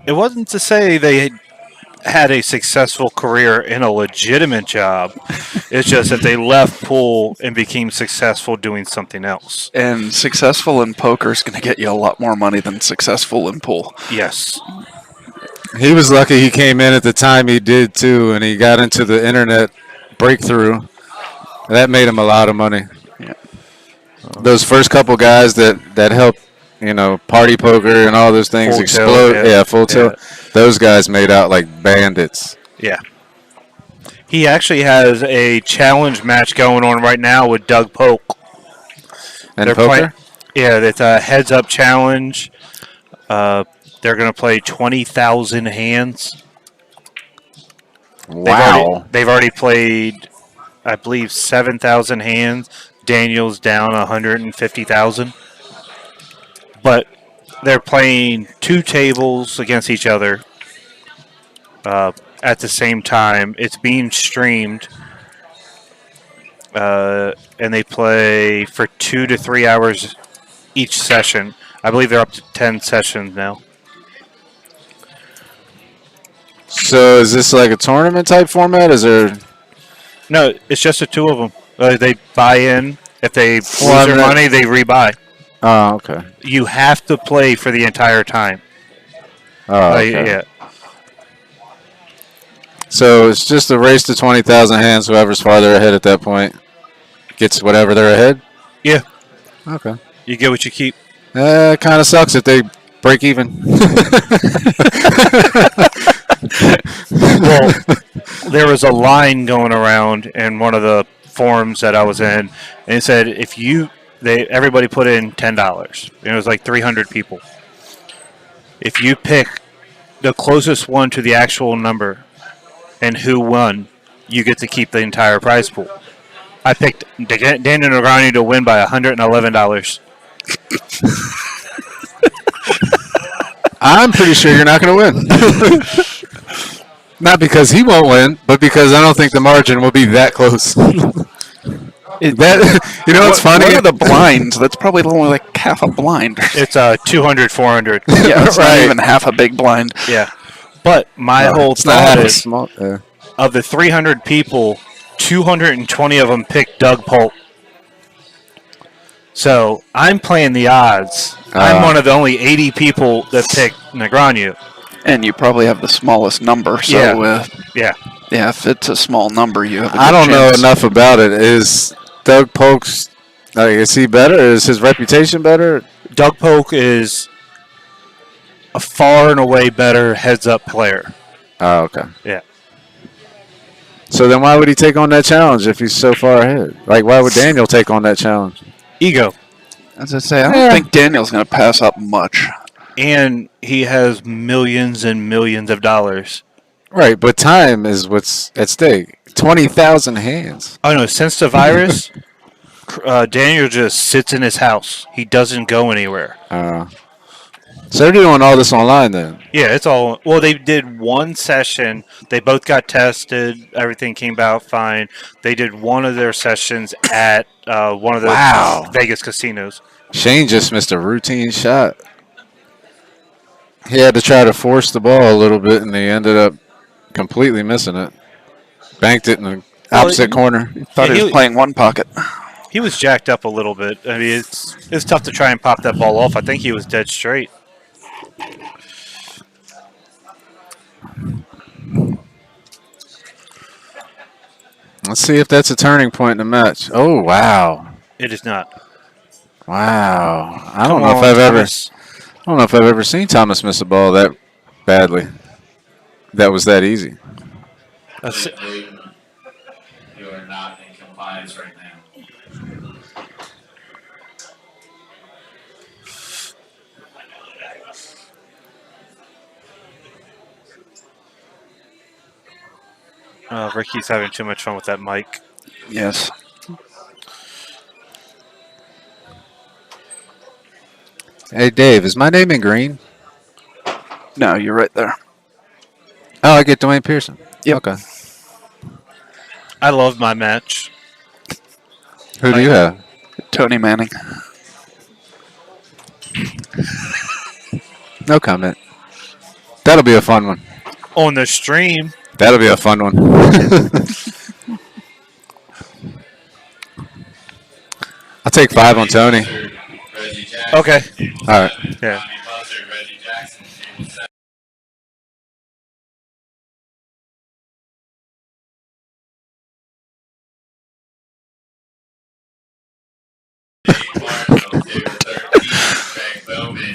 it wasn't to say they had a successful career in a legitimate job. It's just that they left pool and became successful doing something else. And successful in poker is going to get you a lot more money than successful in pool. Yes. He was lucky he came in at the time he did, too, and he got into the internet breakthrough. That made him a lot of money. Yeah. Those first couple guys that helped, party poker and all those things Full explode. tilt, Yeah, full tilt. yeah. Those guys made out like bandits. Yeah. He actually has a challenge match going on right now with Doug Polk. And They're poker? Yeah, it's a heads-up challenge. They're going to play 20,000 hands. Wow. They've already played, I believe, 7,000 hands. Daniel's down 150,000. But they're playing two tables against each other at the same time. It's being streamed. And they play for 2 to 3 hours each session. I believe they're up to 10 sessions now. So is this like a tournament type format? Is there? No, it's just the two of them. They buy in. If they lose their not- money, they rebuy. Oh, okay. You have to play for the entire time. Oh, okay. Yeah. So it's just a race to 20,000 hands. Whoever's farther ahead at that point gets whatever they're ahead. Yeah. Okay. You get what you keep. It kind of sucks if they break even. Well, there was a line going around in one of the forums that I was in, and it said everybody put in $10. And it was like 300 people. If you pick the closest one to the actual number and who won, you get to keep the entire prize pool. I picked Daniel Negreanu to win by $111. I'm pretty sure you're not going to win. Not because he won't win, but because I don't think the margin will be that close. That you know what's funny? What are the blinds? That's probably only like half a blind. It's 200, 400. Yeah, it's Right. not even half a big blind. Yeah. But my No, whole it's not thought half a is, small. of the 300 people, 220 of them picked Doug Polk. So I'm playing the odds. I'm one of the only 80 people that picked Negreanu. And you probably have the smallest number. So, Yeah. Yeah. yeah, if it's a small number, you have a I good don't know chance. enough about it. Is Doug Polk's? Is he better? Is his reputation better? Doug Polk is a far and away better heads-up player. Oh, okay. Yeah. So then why would he take on that challenge if he's so far ahead? Like, why would Daniel take on that challenge? Ego. As I say, I don't think Daniel's going to pass up much. And he has millions and millions of dollars. Right, but time is what's at stake. 20,000 hands. Oh, no. Since the virus, Daniel just sits in his house. He doesn't go anywhere. So they're doing all this online then? Yeah, it's all. Well, they did one session. They both got tested. Everything came out fine. They did one of their sessions at one of the Vegas casinos. Shane just missed a routine shot. He had to try to force the ball a little bit, and he ended up completely missing it. Banked it in the opposite corner. Thought he was playing one pocket. He was jacked up a little bit. I mean, it's tough to try and pop that ball off. I think he was dead straight. Let's see if that's a turning point in the match. Oh, wow. It is not. Wow. I Come don't know on, if I've Thomas. ever seen Thomas miss a ball that badly. That was that easy. That's it. You are not in compliance right now. Ricky's having too much fun with that mic. Yes. Hey, Dave, is my name in green? No, you're right there. Oh, I get Dwayne Pearson. Yep. Okay. I love my match. Who do you have? Tony Manning. No comment. That'll be a fun one. On the stream. That'll be a fun one. I'll take 5 on Tony. Reggie Jackson. Okay. All right. Yeah. Tommy Buzzard, Reggie Jackson.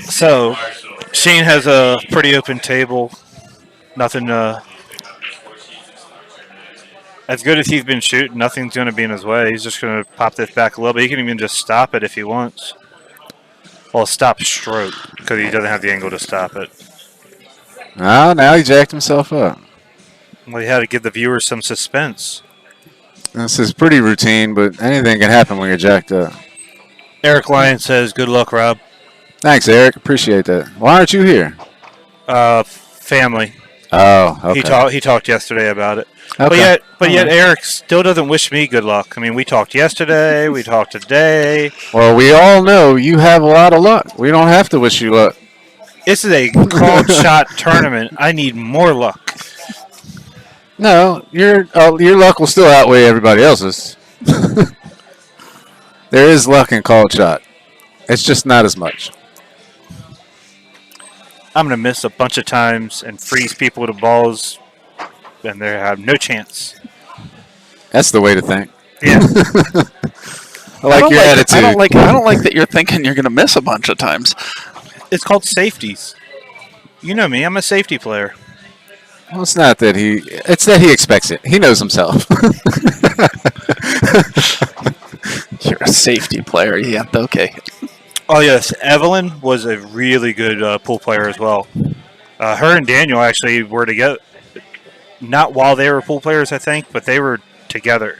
So, Shane has a pretty open table. Nothing, as good as he's been shooting, nothing's going to be in his way. He's just going to pop this back a little bit. He can even just stop it if he wants. Well, stop stroke, because he doesn't have the angle to stop it. Oh, now he jacked himself up. Well, he had to give the viewers some suspense. This is pretty routine, but anything can happen when you're jacked up. Eric Lyon says, good luck, Rob. Thanks, Eric. Appreciate that. Why aren't you here? Family. Oh, okay. He talked yesterday about it. Okay. But yet Eric still doesn't wish me good luck. I mean, we talked yesterday, we talked today. Well, we all know you have a lot of luck. We don't have to wish you luck. This is a called shot tournament. I need more luck. No, your luck will still outweigh everybody else's. There is luck in called shot. It's just not as much. I'm going to miss a bunch of times and freeze people to balls, and they have no chance. That's the way to think. Yeah. I like your attitude. I don't like that you're thinking you're going to miss a bunch of times. It's called safeties. You know me. I'm a safety player. Well, it's not that it's that he expects it. He knows himself. You're a safety player. Yeah, okay. Oh, yes. Evelyn was a really good pool player as well. Her and Daniel actually were together. Not while they were pool players, I think, but they were together.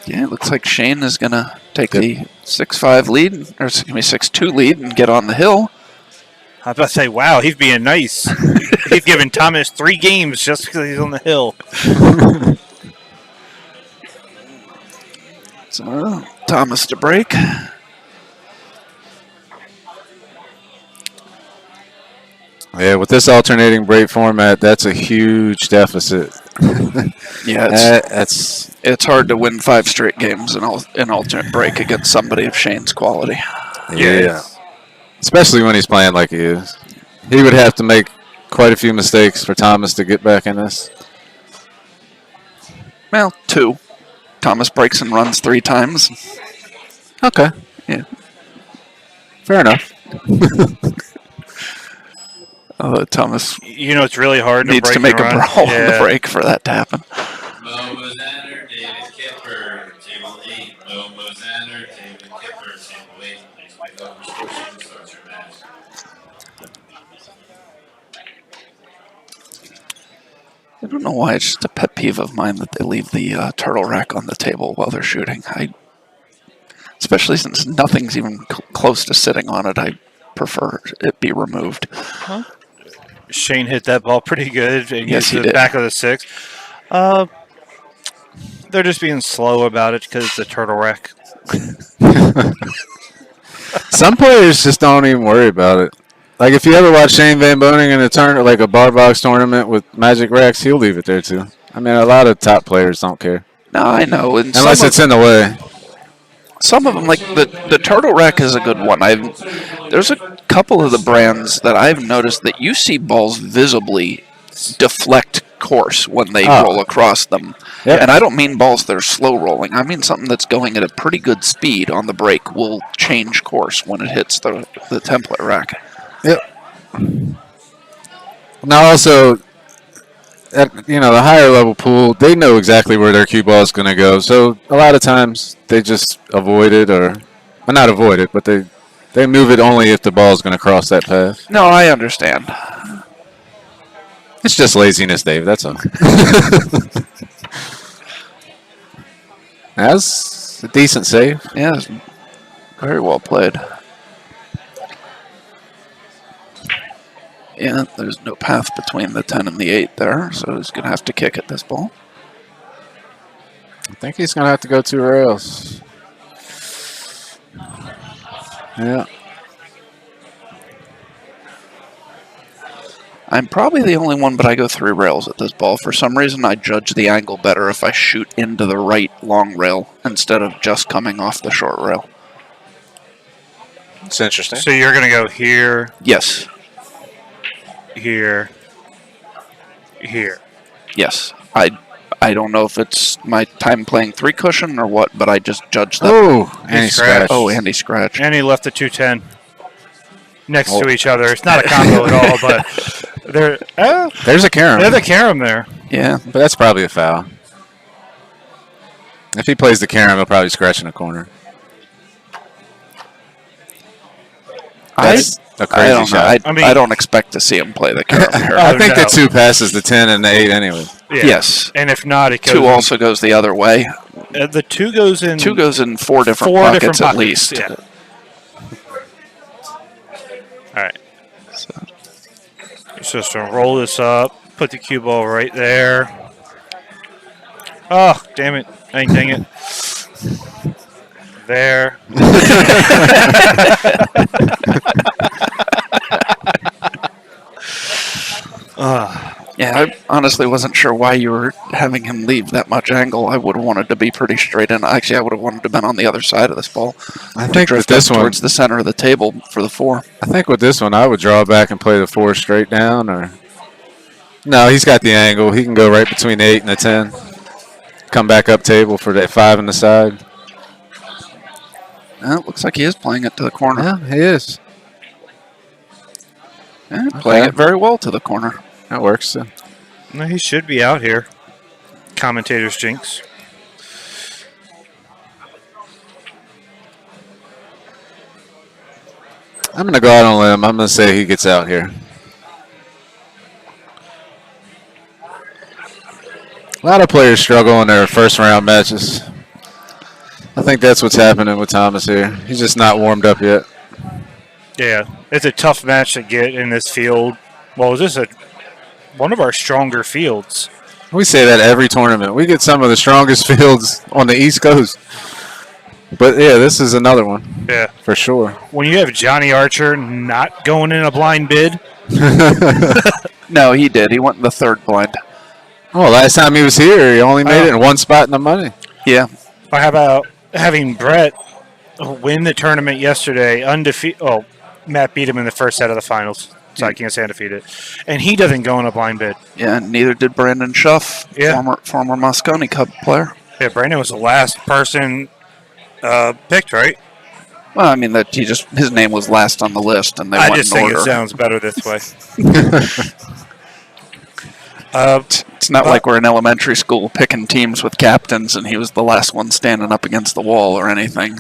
Yeah, it looks like Shane is going to take the 6-5 lead, or excuse me, 6-2 lead and get on the hill. I was about to say, wow, he's being nice. He's giving Thomas 3 games just because he's on the hill. So Thomas to break. Yeah, with this alternating break format, that's a huge deficit. Yeah, it's hard to win 5 straight games in alternate break against somebody of Shane's quality. Yeah. Especially when he's playing like he is. He would have to make quite a few mistakes for Thomas to get back in this. Well, 2. Thomas breaks and runs 3 times. Okay. Yeah. Fair enough. Thomas You know, it's really hard to needs break to make a and run. brawl on the break for that to happen. Mo Mozander, David Kipper, table 8. Mo Mozander, David Kipper, table 8. Please pick up your station and start your match. I don't know why, it's just a pet peeve of mine that they leave the turtle rack on the table while they're shooting. Especially since nothing's even close to sitting on it, I prefer it be removed. Shane hit that ball pretty good and Yes, used he the did. back of the 6. They're just being slow about it because it's a turtle rack. Some players just don't even worry about it. Like if you ever watch Shane Van Boning in a tournament, like a bar box tournament with Magic racks, he'll leave it there too. I mean, a lot of top players don't care No, I know. And unless it's in the way. some of them, like the turtle rack is a good one. There's a couple of the brands that I've noticed that you see balls visibly deflect course when they roll across them. Yep. And I don't mean balls that are slow rolling. I mean something that's going at a pretty good speed on the break will change course when it hits the template rack. Yep. Now also, at the higher level pool, they know exactly where their cue ball is going to go. So a lot of times they just avoid it, well, not avoid it, but they move it only if the ball is going to cross that path. No, I understand. It's just laziness, Dave. That's all. That's a decent save. Yeah, it's very well played. Yeah, there's no path between the 10 and the 8 there, so he's going to have to kick at this ball. I think he's going to have to go 2 rails. Yeah. I'm probably the only one, but I go 3 rails at this ball. For some reason, I judge the angle better if I shoot into the right long rail instead of just coming off the short rail. It's interesting. So you're going to go here, Yes, here, here. yes. I don't know if it's my time playing 3 cushion or what, but I just judge that. Oh, and he scratched. scratched. Oh, Andy scratch. And he left the 210 next to each other. It's not a combo at all, but There's a carom. they're the carom there. Yeah, But that's probably a foul. If he plays the carom, he'll probably scratch in the corner. That's a I crazy don't know. shot. I don't expect to see him play the carom here. I think no. the 2 passes the 10 and the 8 anyway. Yeah. Yes. And if not, it goes 2 also goes the other way. the 2 goes in 2 goes in 4 different 4 pockets different at pockets. least. Yeah. All right. So, So just gonna roll this up, put the cue ball right there. Oh, damn it. Dang it. There. yeah, I honestly wasn't sure why you were having him leave that much angle. I would have wanted to be pretty straight in. Actually, I would have wanted to have been on the other side of this ball. I think with Drift this up one, towards the center of the table for the 4. I think with this one, I would draw back and play the 4 straight down. Or no, he's got the angle. He can go right between the 8 and the 10. Come back up table for that 5 on the side. It looks like he is playing it to the corner. Yeah, he is. Yeah, playing it very well to the corner. That works. No, he should be out here. Commentator's jinx. I'm going to go out on a limb. I'm going to say he gets out here. A lot of players struggle in their first round matches. I think that's what's happening with Thomas here. He's just not warmed up yet. Yeah, it's a tough match to get in this field. Well, this is one of our stronger fields. We say that every tournament. We get some of the strongest fields on the East Coast. But yeah, this is another one Yeah. for sure. When you have Johnny Archer not going in a blind bid, No, he did. He went in the third blind. Oh, last time he was here, he only made it in one spot in the money. Yeah. or how about having Brett win the tournament yesterday, undefeated? Oh, Matt beat him in the first set of the finals, so I can't say undefeated. And he doesn't go in a blind bid. Yeah, and neither did Brandon Schuff, Yeah. former Moscone Cub player. Yeah, Brandon was the last person picked, right? Well, I mean that his name was last on the list, and they I went just in think order. it sounds better this way. It's not like we're in elementary school picking teams with captains, and he was the last one standing up against the wall or anything.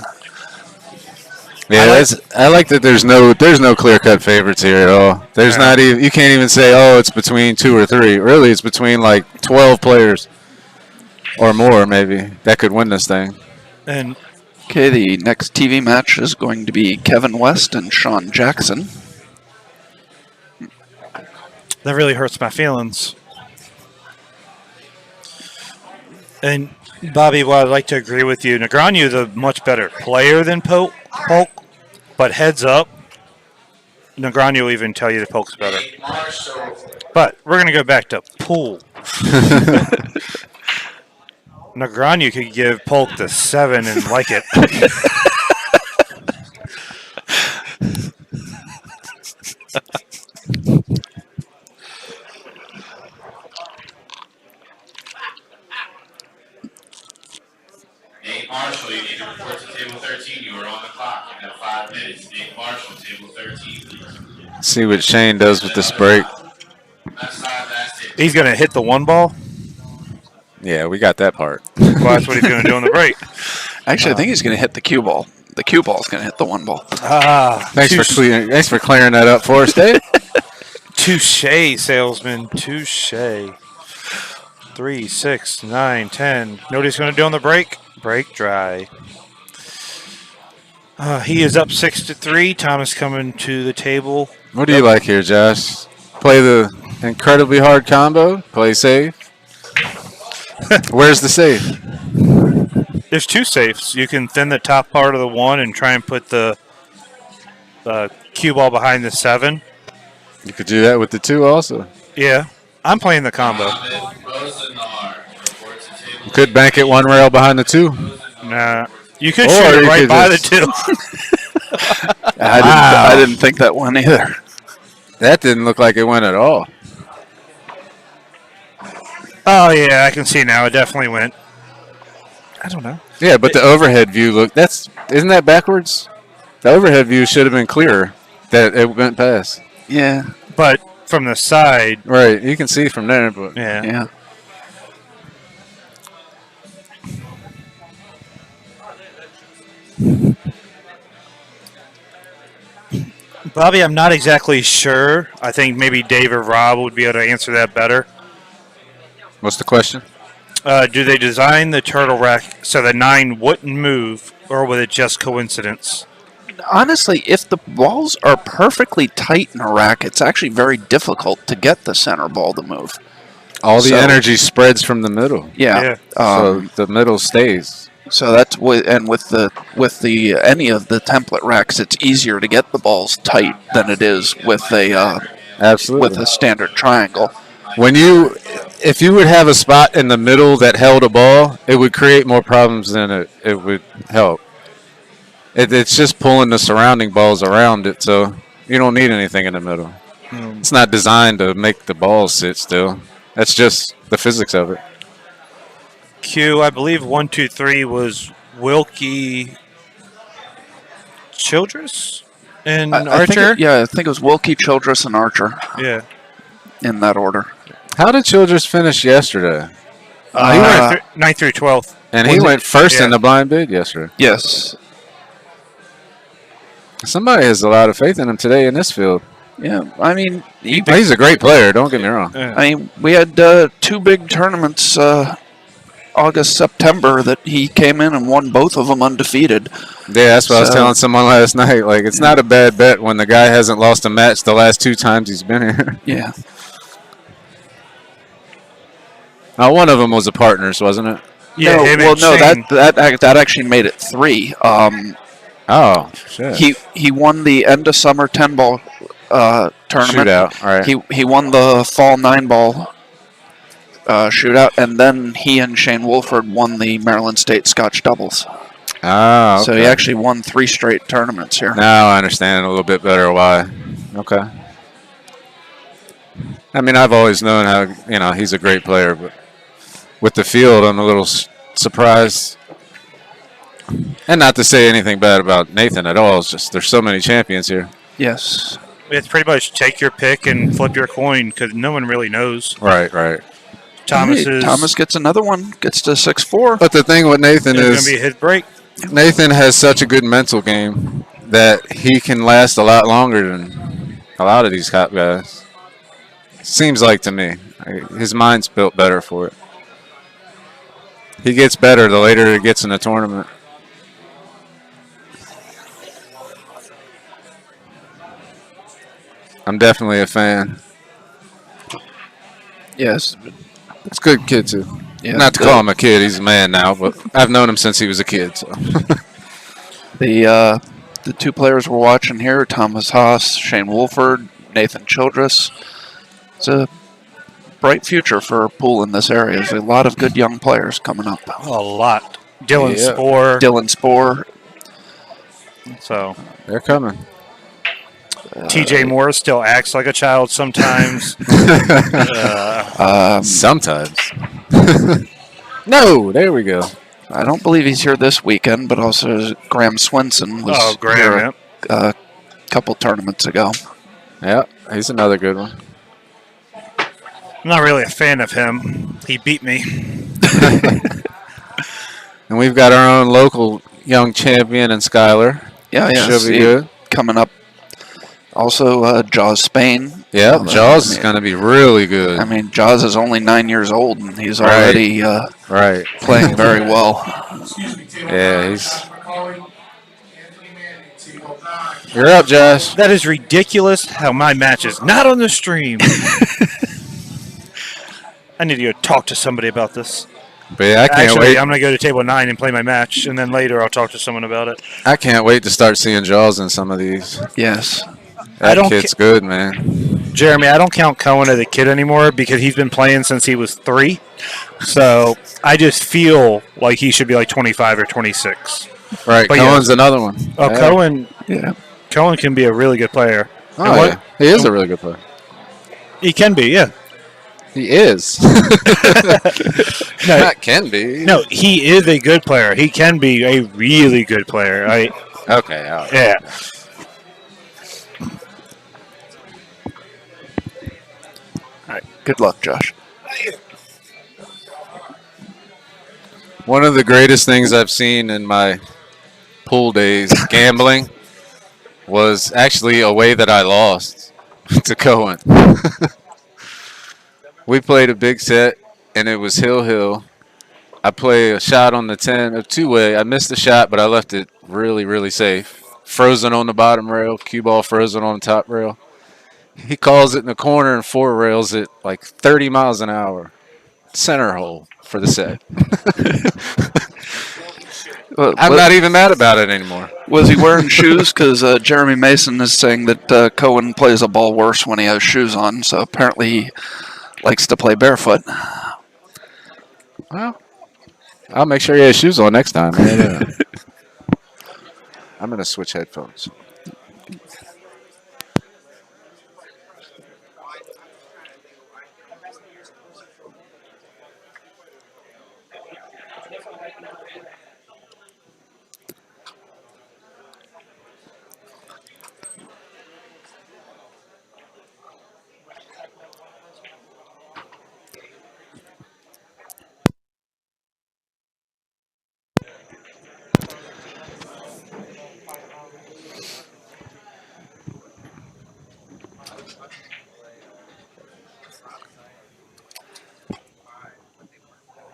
Yeah, I like that. There's no clear cut favorites here at all. There's not even. You can't even say, oh, it's between 2 or 3. Really, it's between like 12 players or more, maybe that could win this thing. And Okay, the next TV match is going to be Kevin West and Sean Jackson. that really hurts my feelings. And Bobby, while I'd like to agree with you, Negreanu is a much better player than Polk, but heads up, Negreanu will even tell you that Polk's better. But we're going to go back to pool. Negreanu could give Polk the 7 and like it. Nate Marshall, you need to report to table 13. You are on the clock. You have 5 minutes. Nate Marshall, table 13, please. See what Shane does with this break. Left side, last table. He's going to hit the 1 ball. Yeah, we got that part. Well, that's what he's going to do on the break. Actually, I think he's going to hit the cue ball. The cue ball is going to hit the 1 ball. Thanks for clearing that up for us, Dave. Touche, salesman. Touche. 3, 6, 9, 10. Know what he's going to do on the break? Break dry. He is up 6-3. Thomas coming to the table. What do you like here, Josh? Play the incredibly hard combo. Play safe. Where's the safe? There's 2 safes. You can thin the top part of the 1 and try and put the cue ball behind the 7. You could do that with the 2 also. Yeah. I'm playing the combo. You could bank it 1 rail behind the 2. Nah. You could Or shoot it you right could by just- the 2. I didn't think that one either. That didn't look like it went at all. Oh, yeah. I can see now. It definitely went. I don't know. Yeah, but the overhead view isn't that backwards? The overhead view should have been clearer that it went past. Yeah. But from the side, Right, you can see from there, but yeah. Yeah. Bobby, I'm not exactly sure. I think maybe Dave or Rob would be able to answer that better. what's the question? Do they design the turtle rack so the 9 wouldn't move, or was it just coincidence? Honestly, if the balls are perfectly tight in a rack, it's actually very difficult to get the center ball to move. All the So- energy spreads from the middle, Yeah. so the middle stays. So that's with the any of the template racks, it's easier to get the balls tight than it is with Absolutely. a standard triangle. If you would have a spot in the middle that held a ball, it would create more problems than it would help. It's just pulling the surrounding balls around it, so you don't need anything in the middle. It's not designed to make the balls sit still. That's just the physics of it. Q, I believe 1, 2, 3 was Wilkie, Childress, and I think Archer. I think it was Wilkie, Childress, and Archer Yeah. in that order. How did Childress finish yesterday? He went 9th through 12th. And he went first Yeah. in the blind bid yesterday. Yes. Somebody has a lot of faith in him today in this field. Yeah. I mean, He's a great player, don't get me wrong. we had 2 big tournaments, August, September, that he came in and won both of them undefeated. Yeah, that's what I was So- telling someone last night. Like, it's not a bad bet when the guy hasn't lost a match the last 2 times he's been here. Yeah. One of them was a partners, wasn't it? Yeah, no, him well, and no, Shane. that actually made it 3. Oh, shit. He won the end of summer 10 ball tournament. Shootout, all right. He won the fall 9 ball shootout, and then he and Shane Wolford won the Maryland State Scotch doubles. Ah, okay. So he actually won 3 straight tournaments here. Now I understand a little bit better why. Okay. I mean, I've always known how, he's a great player, but with the field, I'm a little surprised. And not to say anything bad about Nathan at all. It's just there's so many champions here. Yes. It's pretty much take your pick and flip your coin because no one really knows. Right, right. Thomas gets another one, gets to 6-4. But the thing with Nathan It's going is to be his break. Nathan has such a good mental game that he can last a lot longer than a lot of these top guys. Seems like to me. His mind's built better for it. He gets better the later it gets in the tournament. I'm definitely a fan. Yes. It's a good kid, too. Yeah, Not to call him a kid. He's a man now, but I've known him since he was a kid. So. The 2 players we're watching here, Thomas Haas, Shane Wolford, Nathan Childress. It's a bright future for our pool in this area. There's a lot of good young players coming up. A lot. Dylan Yeah. Spoor. Dylan Spoor. So They're coming. TJ Moore still acts like a child sometimes. Sometimes. No, there we go. I don't believe he's here this weekend, but also Graham Swenson was Graham, here a couple tournaments ago. Yeah, he's another good one. I'm not really a fan of him. He beat me. And we've got our own local young champion in Skylar. Yeah, She'll be good. Coming up. Also, Jaws Spain. Yeah, Jaws is going to be really good. I mean, Jaws is only 9 years old, and he's already right. playing very well. Yeah, You're up, Josh. That is ridiculous how my match is not on the stream. I need to go talk to somebody about this. But yeah, I can't wait. I'm going to go to table 9 and play my match, and then later I'll talk to someone about it. I can't wait to start seeing Jaws in some of these. Yes. That kid's good, man. Jeremy, I don't count Cohen as a kid anymore because he's been playing since he was 3. So I just feel like he should be like 25 or 26. Right, But Cohen's another one. Oh, Yeah. Cohen can be a really good player. Oh, yeah. He is a really good player. He can be, yeah. He is. No, Not can be. no, he is a good player. He can be a really good player. Okay. All right. Yeah. All right. Good luck, Josh. One of the greatest things I've seen in my pool days gambling was actually a way that I lost to Cohen. We played a big set, and it was hill. I play a shot on the 10, a two-way. I missed the shot, but I left it really, really safe. Frozen on the bottom rail, cue ball frozen on the top rail. He calls it in the corner and 4 rails it like 30 miles an hour. Center hole for the set. I'm not even mad about it anymore. Was he wearing shoes? Because Jeremy Mason is saying that Cohen plays a ball worse when he has shoes on, so apparently he likes to play barefoot. Well, I'll make sure he has shoes on next time. Yeah. I'm going to switch headphones.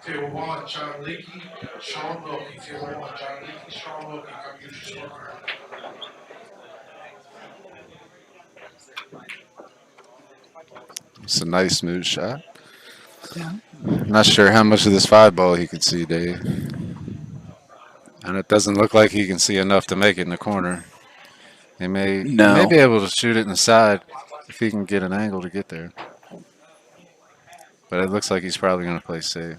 Table 1, John Leakey, Sean Wilkie. Table 1, John Leakey, Sean Wilkie. Come use your scorecard. It's a nice smooth shot. Not sure how much of this 5 ball he can see, Dave. And it doesn't look like he can see enough to make it in the corner. He may No. be able to shoot it in the side if he can get an angle to get there. But it looks like he's probably going to play safe.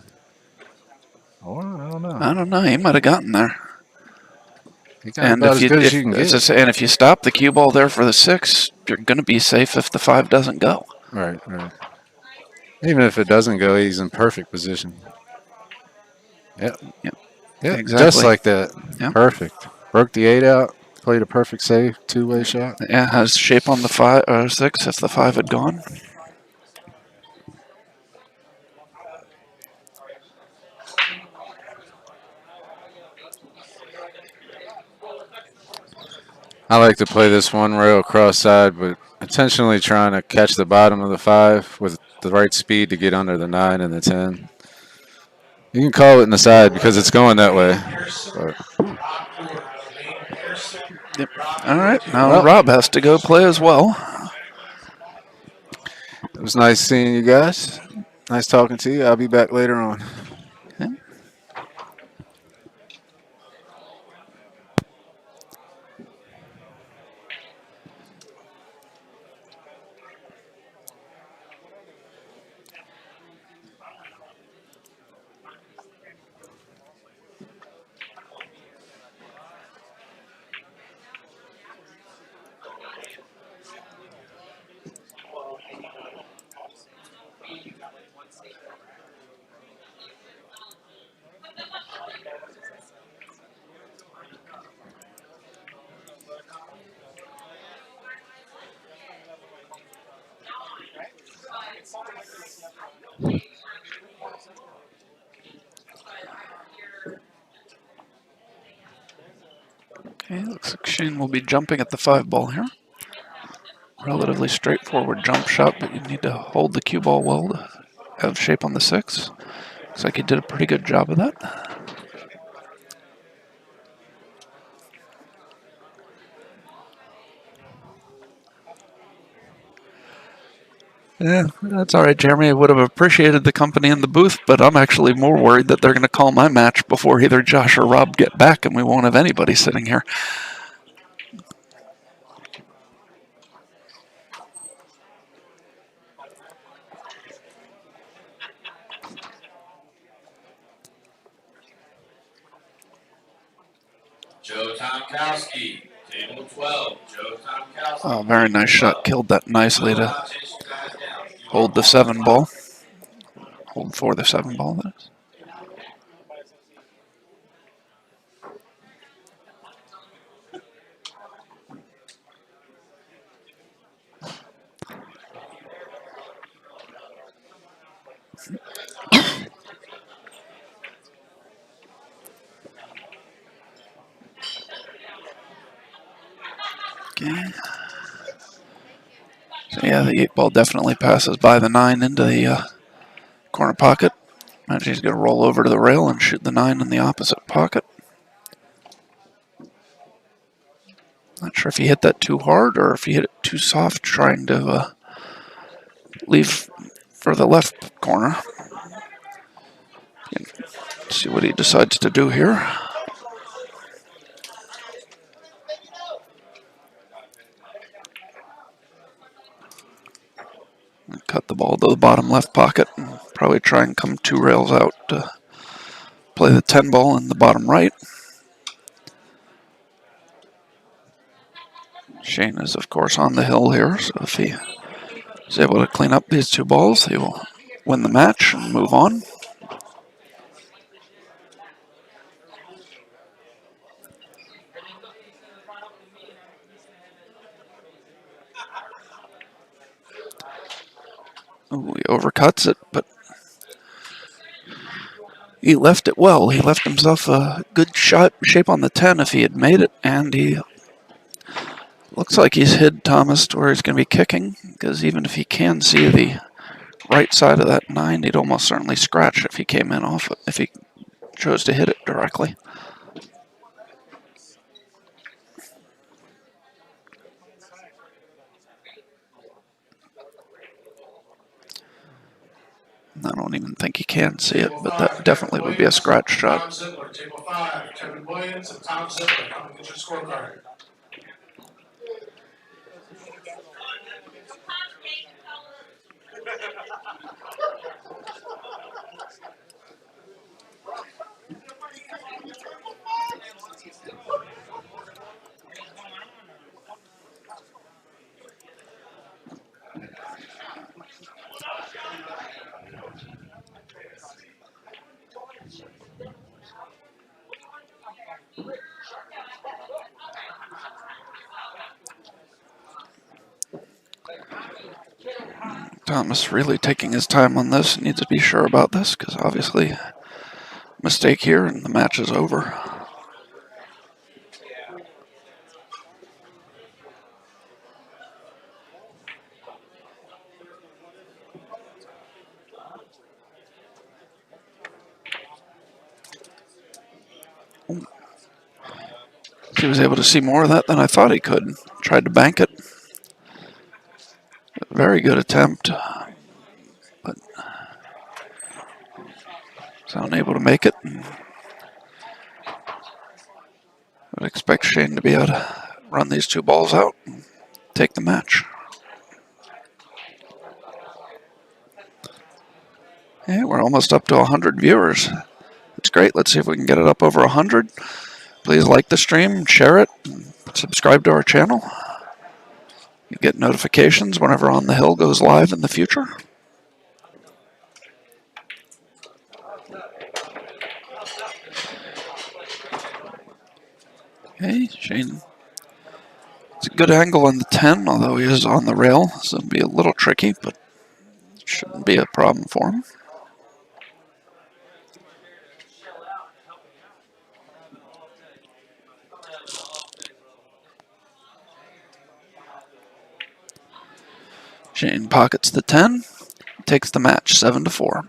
Or I don't know. I don't know. He might have gotten there. He got And about as good as you can as I get. say, and if you stop the cue ball there for the 6, you're going to be safe if the 5 doesn't go. Right, right. Even if it doesn't go, he's in perfect position. Yep. Yep. Yep. Exactly. Just like that. Yep. Perfect. Broke the 8 out. Played a perfect save. 2-way shot. Yeah, has shape on the 5 or 6 if the 5 had gone. I like to play this one rail cross side, but intentionally trying to catch the bottom of the 5 with the right speed to get under the 9 and the 10. You can call it in the side because it's going that way. But, Yep. All right. Now Rob has to go play as well. it was nice seeing you guys. Nice talking to you. I'll be back later on. Okay. Okay, looks like Shane will be jumping at the 5 ball here. Relatively straightforward jump shot, but you need to hold the cue ball well to have shape on the 6. Looks like he did a pretty good job of that. Yeah, that's all right, Jeremy. I would have appreciated the company in the booth, but I'm actually more worried that they're going to call my match before either Josh or Rob get back, and we won't have anybody sitting here. Joe Tomkowski, table 12. Joe Tomkowski. Oh, very nice shot. Killed that nicely to hold the 7 ball. Hold for the 7 ball, that is. Okay. So yeah, the 8 ball definitely passes by the 9 into the corner pocket. Imagine he's going to roll over to the rail and shoot the 9 in the opposite pocket. Not sure if he hit that too hard or if he hit it too soft, trying to leave for the left corner. Let's see what he decides to do here. Cut the ball to the bottom left pocket and probably try and come 2 rails out to play the 10 ball in the bottom right. Shane is, of course, on the hill here, so if he is able to clean up these 2 balls, he will win the match and move on. Ooh, he overcuts it, but he left it well. He left himself a good shot shape on the 10 if he had made it, and he looks like he's hid Thomas to where he's going to be kicking, because even if he can see the right side of that 9, he'd almost certainly scratch if he came in off it, if he chose to hit it directly. Not only don't even think he can see it, but that definitely would be a scratch shot. Tom Zittler, table 5, Kevin Williams and Tom Zittler, come and get your scorecard. Thomas really taking his time on this. Needs to be sure about this because obviously mistake here and the match is over. He was able to see more of that than I thought he could. Tried to bank it. Very good attempt, but was unable to make it. I'd expect Shane to be able to run these two balls out and take the match. Yeah, we're almost up to 100 viewers. It's great. Let's see if we can get it up over 100. Please like the stream, share it, and subscribe to our channel. You get notifications whenever On the Hill goes live in the future. Okay, Shane. It's a good angle on the 10, although he is on the rail, so it'll be a little tricky, but shouldn't be a problem for him. Shane pockets the 10, takes the match 7-4.